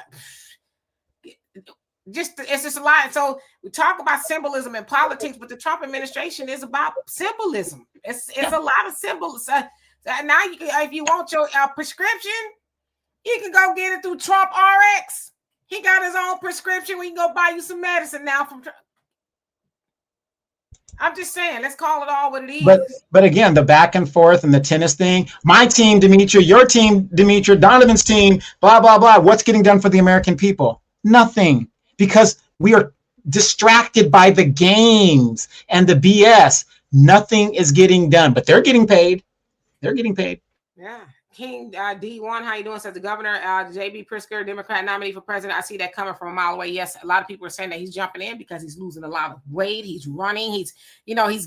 It's just a lot. So we talk about symbolism in politics, but the Trump administration is about symbolism. It's a lot of symbols. Now if you want your prescription, you can go get it through Trump RX. He got his own prescription. We can go buy you some medicine now from Trump. I'm just saying, let's call it all what it is. But again, the back and forth and the tennis thing, my team, Demetria, your team, Demetria, Donovan's team, blah, blah, blah. What's getting done for the American people? Nothing. Because we are distracted by the games and the BS. Nothing is getting done, but they're getting paid. They're getting paid. Yeah. King D1, how you doing? Says the governor, J.B. Pritzker, Democrat nominee for president. I see that coming from a mile away. Yes, a lot of people are saying that he's jumping in because he's losing a lot of weight. He's running. He's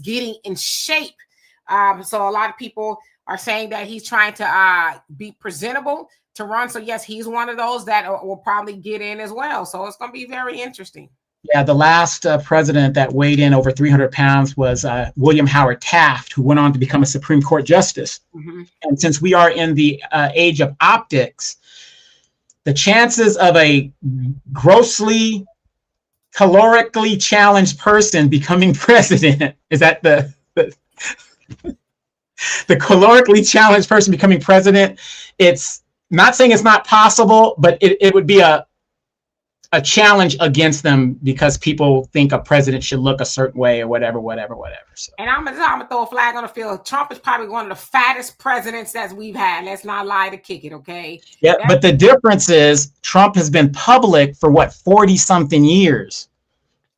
getting in shape. So a lot of people are saying that he's trying to be presentable to run. So yes, he's one of those that will probably get in as well. So it's going to be very interesting. Yeah, the last president that weighed in over 300 pounds was William Howard Taft, who went on to become a Supreme Court justice. Mm-hmm. And since we are in the age of optics, the chances of a grossly calorically challenged person becoming president is that the calorically challenged person becoming president, it's not saying it's not possible, but it would be a challenge against them because people think a president should look a certain way or whatever. So. And I'm gonna throw a flag on the field. Trump is probably one of the fattest presidents that we've had. Let's not lie to kick it, okay? Yeah, but the difference is Trump has been public for 40 something years.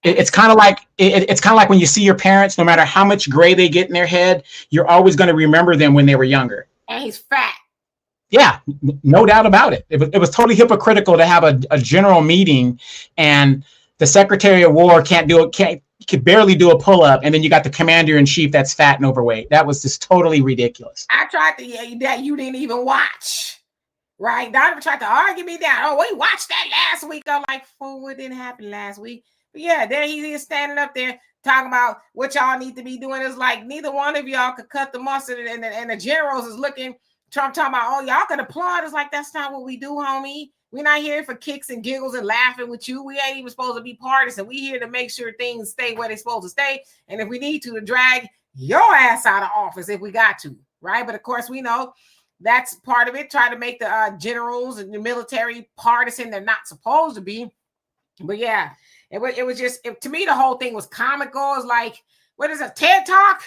It's kind of like when you see your parents, no matter how much gray they get in their head, you're always going to remember them when they were younger. And he's fat. Yeah, no doubt about it. It was totally hypocritical to have a general meeting and the Secretary of War can barely do a pull-up, and then you got the commander in chief that's fat and overweight. That was just totally ridiculous. I tried to that you didn't even watch, right? Donovan tried to argue me down. Oh, we watched that last week. I'm like, fool, it didn't happen last week. But yeah, there he is standing up there talking about what y'all need to be doing. It's like neither one of y'all could cut the mustard, and the generals is looking. Trump talking about, oh, y'all can applaud. It's like, that's not what we do, homie. We're not here for kicks and giggles and laughing with you. We ain't even supposed to be partisan. We here to make sure things stay where they're supposed to stay. And if we need to drag your ass out of office if we got to, right? But of course, we know that's part of it. Try to make the generals and the military partisan. They're not supposed to be. But yeah, it was just, to me, the whole thing was comical. It's like, what is a TED Talk?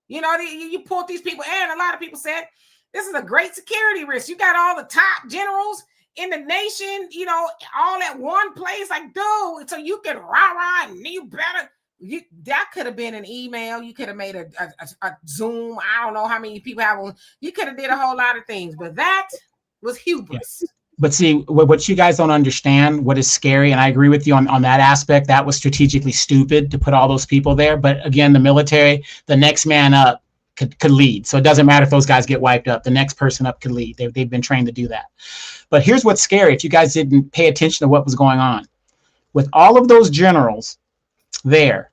You know, you pulled these people, and a lot of people said this is a great security risk. You got all the top generals in the nation, you know, all at one place. Like, dude, so you can rah and you better. That could have been an email. You could have made a Zoom. I don't know how many people have on. You could have did a whole lot of things, but that was hubris. Yes. But see, what you guys don't understand, what is scary, and I agree with you on that aspect, that was strategically stupid to put all those people there. But again, the military, the next man up could lead. So it doesn't matter if those guys get wiped up. The next person up could lead. They've been trained to do that. But here's what's scary. If you guys didn't pay attention to what was going on. With all of those generals there,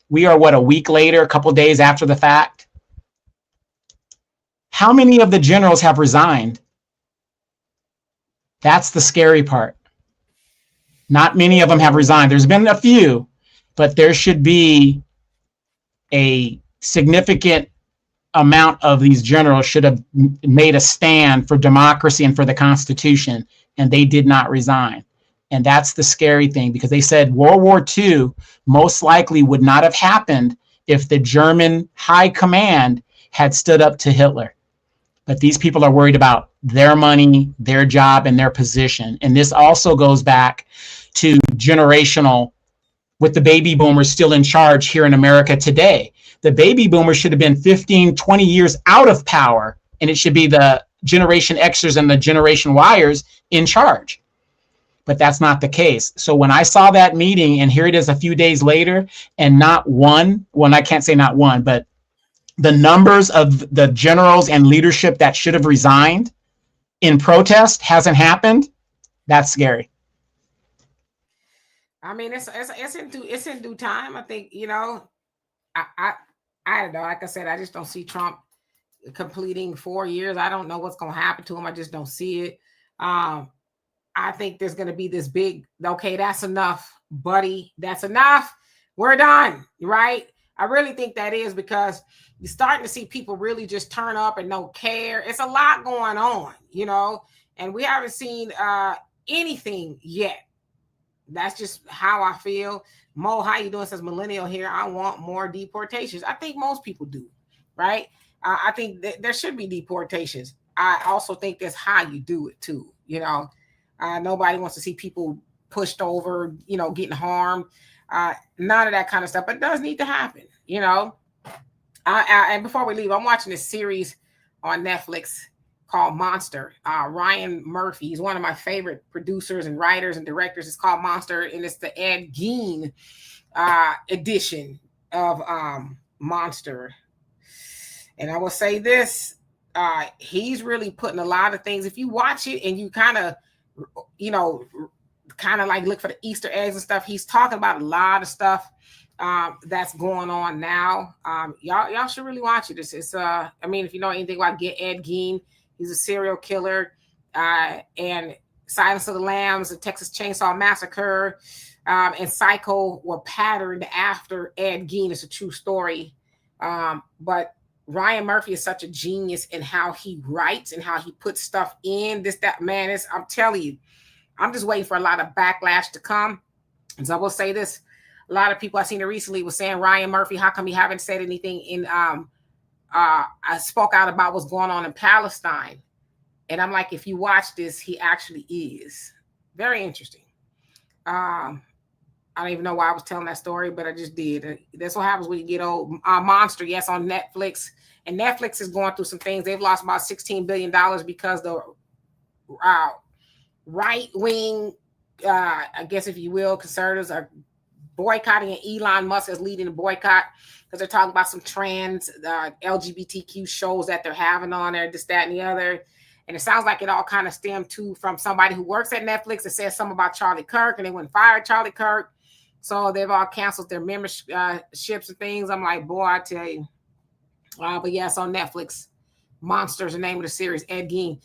we are, what, a week later, a couple days after the fact? How many of the generals have resigned? That's the scary part. Not many of them have resigned. There's been a few, but there should be a significant amount of these generals should have made a stand for democracy and for the Constitution, and they did not resign. And that's the scary thing, because they said World War II most likely would not have happened if the German high command had stood up to Hitler. But these people are worried about their money, their job, and their position. And this also goes back to generational, with the baby boomers still in charge here in America today. The baby boomers should have been 15, 20 years out of power, and it should be the Generation Xers and the Generation Yers in charge. But that's not the case. So when I saw that meeting, and here it is a few days later, and not one, well, I can't say not one, but the numbers of the generals and leadership that should have resigned in protest hasn't happened, that's scary. I mean, it's in due time. I think, you know, I don't know. Like I said, I just don't see Trump completing 4 years. I don't know what's going to happen to him. I just don't see it. I think there's going to be this big, okay, that's enough, buddy. That's enough. We're done, right? I really think that is, because you're starting to see people really just turn up and don't care. It's a lot going on, you know, and we haven't seen anything yet. That's just how I feel. Mo, how you doing? Says millennial here. I want more deportations. I think most people do, right? I think there should be deportations. I also think that's how you do it too. You know, nobody wants to see people pushed over, you know, getting harmed. None of that kind of stuff, but it does need to happen, you know. And before we leave, I'm watching this series on Netflix called Monster. Ryan Murphy, he's one of my favorite producers and writers and directors. It's called Monster, and it's the Ed Gein edition of Monster. And I will say this, he's really putting a lot of things. If you watch it and you kind of, you know, kind of like look for the Easter eggs and stuff, he's talking about a lot of stuff that's going on now. Y'all should really watch it. It's I mean, if you know anything about Ed Gein, he's a serial killer, and Silence of the Lambs, the Texas Chainsaw Massacre, and Psycho were patterned after Ed Gein. It's a true story. But Ryan Murphy is such a genius in how he writes and how he puts stuff in this, that, man. I'm telling you, I'm just waiting for a lot of backlash to come. And so I will say this, a lot of people I've seen it recently was saying, Ryan Murphy, how come you haven't said anything in, I spoke out about what's going on in Palestine. And I'm like, if you watch this, he actually is. Very interesting. I don't even know why I was telling that story, but I just did. That's what happens when you get old. Monster, yes, on Netflix. And Netflix is going through some things. They've lost about $16 billion because the right-wing, I guess if you will, conservatives are boycotting, and Elon Musk is leading the boycott because they're talking about some trans LGBTQ shows that they're having on there, this, that, and the other. And it sounds like it all kind of stemmed from somebody who works at Netflix that says something about Charlie Kirk, and they went and fired Charlie Kirk. So they've all canceled their memberships and things. I'm like, boy, I tell you. But yes, on Netflix, Monsters, the name of the series, Ed Gein.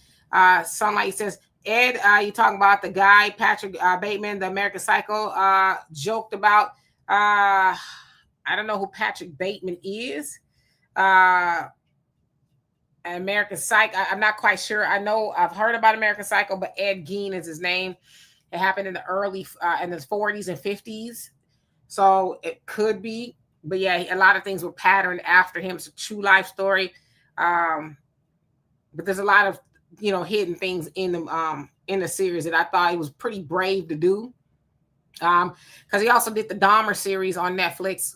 Sunlight says, Ed, you talking about the guy, Patrick Bateman, the American Psycho, joked about, I don't know who Patrick Bateman is. American Psycho, I'm not quite sure. I know I've heard about American Psycho, but Ed Gein is his name. It happened in the early, in the 40s and 50s. So it could be. But yeah, a lot of things were patterned after him. It's a true life story. But there's a lot of, hidden things in the series that I thought it was pretty brave to do. Because he also did the Dahmer series on Netflix,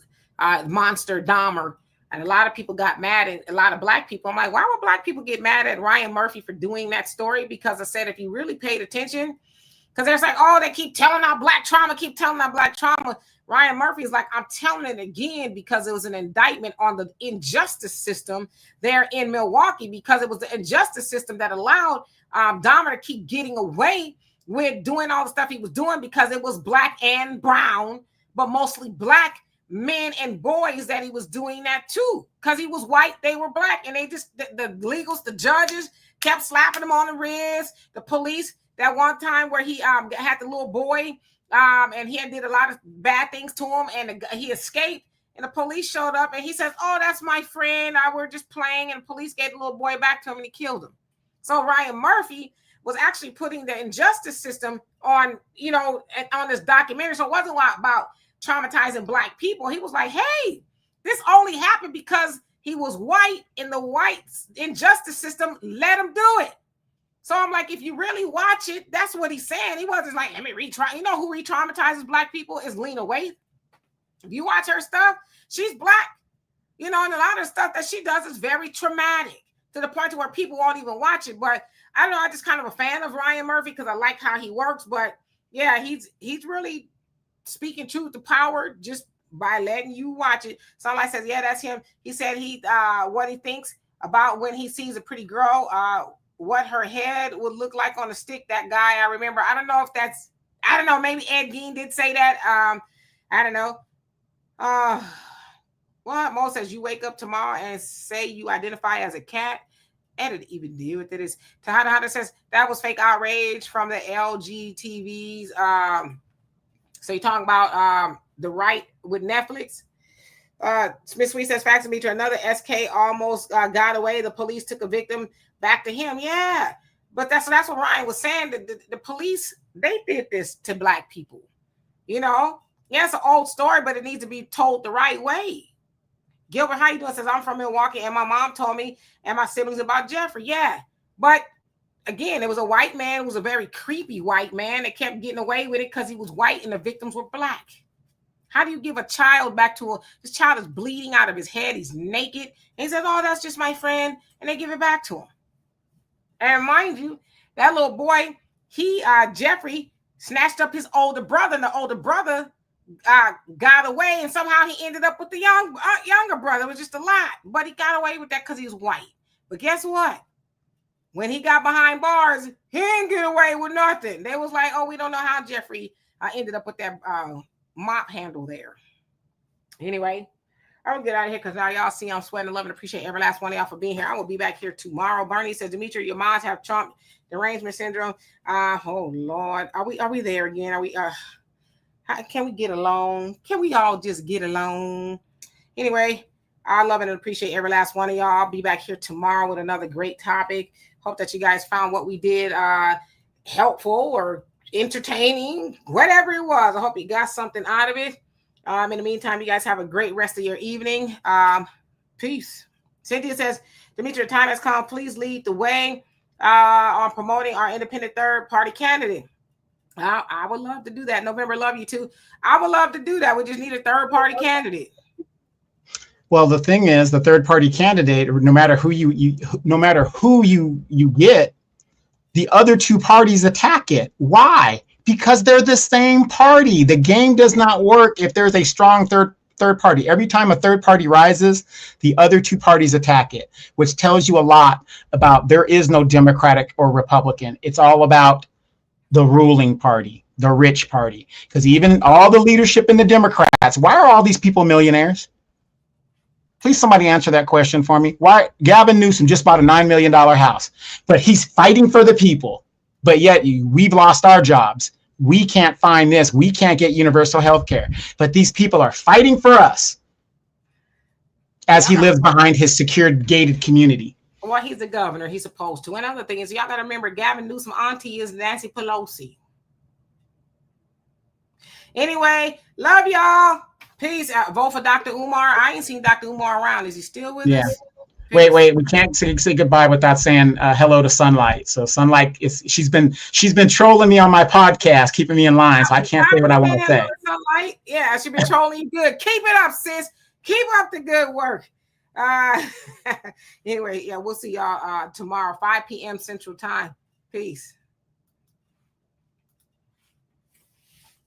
Monster Dahmer. And a lot of people got mad, and a lot of black people. I'm like, why would black people get mad at Ryan Murphy for doing that story? Because I said, if you really paid attention, because there's like, oh, they keep telling our black trauma, Ryan Murphy is like, I'm telling it again, because it was an indictment on the injustice system there in Milwaukee, because it was the injustice system that allowed Dahmer to keep getting away with doing all the stuff he was doing, because it was black and brown, but mostly black men and boys that he was doing that too. Because he was white, they were black, and they just, the legals, the judges kept slapping him on the wrist. The police, that one time where he had the little boy, and he had did a lot of bad things to him, and he escaped, and the police showed up, and he says, oh, that's my friend, we're just playing, and the police gave the little boy back to him, and he killed him. So Ryan Murphy was actually putting the injustice system on, on this documentary. So it wasn't about traumatizing black people. He was like, hey, this only happened because he was white, and the white injustice system let him do it. So I'm like, if you really watch it, that's what he's saying. He wasn't like, let me retry. You know who re-traumatizes black people is Lena Waithe. If you watch her stuff, she's black, and a lot of stuff that she does is very traumatic, to the point to where people won't even watch it. But I don't know, I'm just kind of a fan of Ryan Murphy because I like how he works. But yeah, he's really speaking truth to power just by letting you watch it. Somebody says, yeah, that's him. He said what he thinks about when he sees a pretty girl, what her head would look like on a stick. That guy, I remember. I don't know, maybe Ed Gein did say that. I don't know. What Mo says, you wake up tomorrow and say you identify as a cat. I didn't even deal with it. Tahada says that was fake outrage from the LGTVs. So you're talking about the right with Netflix. Smith Sweet says, facts me to another SK almost got away. The police took a victim back to him. Yeah, but that's what Ryan was saying. The police, they did this to black people. Yeah, it's an old story, but it needs to be told the right way. Gilbert, how you doing? Says, I'm from Milwaukee, and my mom told me and my siblings about Jeffrey. Yeah, but again, it was a white man. It was a very creepy white man that kept getting away with it because he was white and the victims were black. How do you give a child back to this child is bleeding out of his head? He's naked. And he says, oh, that's just my friend. And they give it back to him. And mind you, that little boy, Jeffrey, snatched up his older brother, and the older brother got away, and somehow he ended up with the younger brother. It was just a lot. But he got away with that because he was white. But guess what? When he got behind bars, he didn't get away with nothing. They was like, oh, we don't know how Jeffrey ended up with that mop handle there. Anyway, I will get out of here because now y'all see I'm sweating and loving. Appreciate every last one of y'all for being here. I will be back here tomorrow. Bernie says, Demetri, your moms have Trump derangement syndrome. Oh Lord, are we there again? Are we? Can we get along? Can we all just get along? Anyway, I love and appreciate every last one of y'all. I'll be back here tomorrow with another great topic. Hope that you guys found what we did helpful or entertaining, whatever it was. I hope you got something out of it. In the meantime, you guys have a great rest of your evening. Peace. Cynthia says, Demetri, the time has come. Please lead the way on promoting our independent third-party candidate. I would love to do that. November, love you too. I would love to do that. We just need a third-party candidate. Well, the thing is, the third-party candidate, no matter who you get, the other two parties attack it. Why? Because they're the same party. The game does not work if there's a strong third party. Every time a third party rises, the other two parties attack it, which tells you a lot about there is no Democratic or Republican. It's all about the ruling party, the rich party. Because even all the leadership in the Democrats, why are all these people millionaires? Please somebody answer that question for me. Why Gavin Newsom just bought a $9 million house, but he's fighting for the people. But yet we've lost our jobs. We can't find this. We can't get universal health care. But these people are fighting for us as he lives behind his secured gated community. Well, he's the governor. He's supposed to. Another thing is, y'all got to remember, Gavin Newsom auntie is Nancy Pelosi. Anyway, love y'all. Peace. Vote for Dr. Umar. I ain't seen Dr. Umar around. Is he still with Yeah. us? Wait, we can't say goodbye without saying hello to Sunlight. So Sunlight she's been trolling me on my podcast, keeping me in line. So I can't say what I want to say. Sunlight. Yeah, she's been trolling you good. Keep it up, sis. Keep up the good work. Anyway, yeah, we'll see y'all tomorrow, 5 p.m. Central Time. Peace.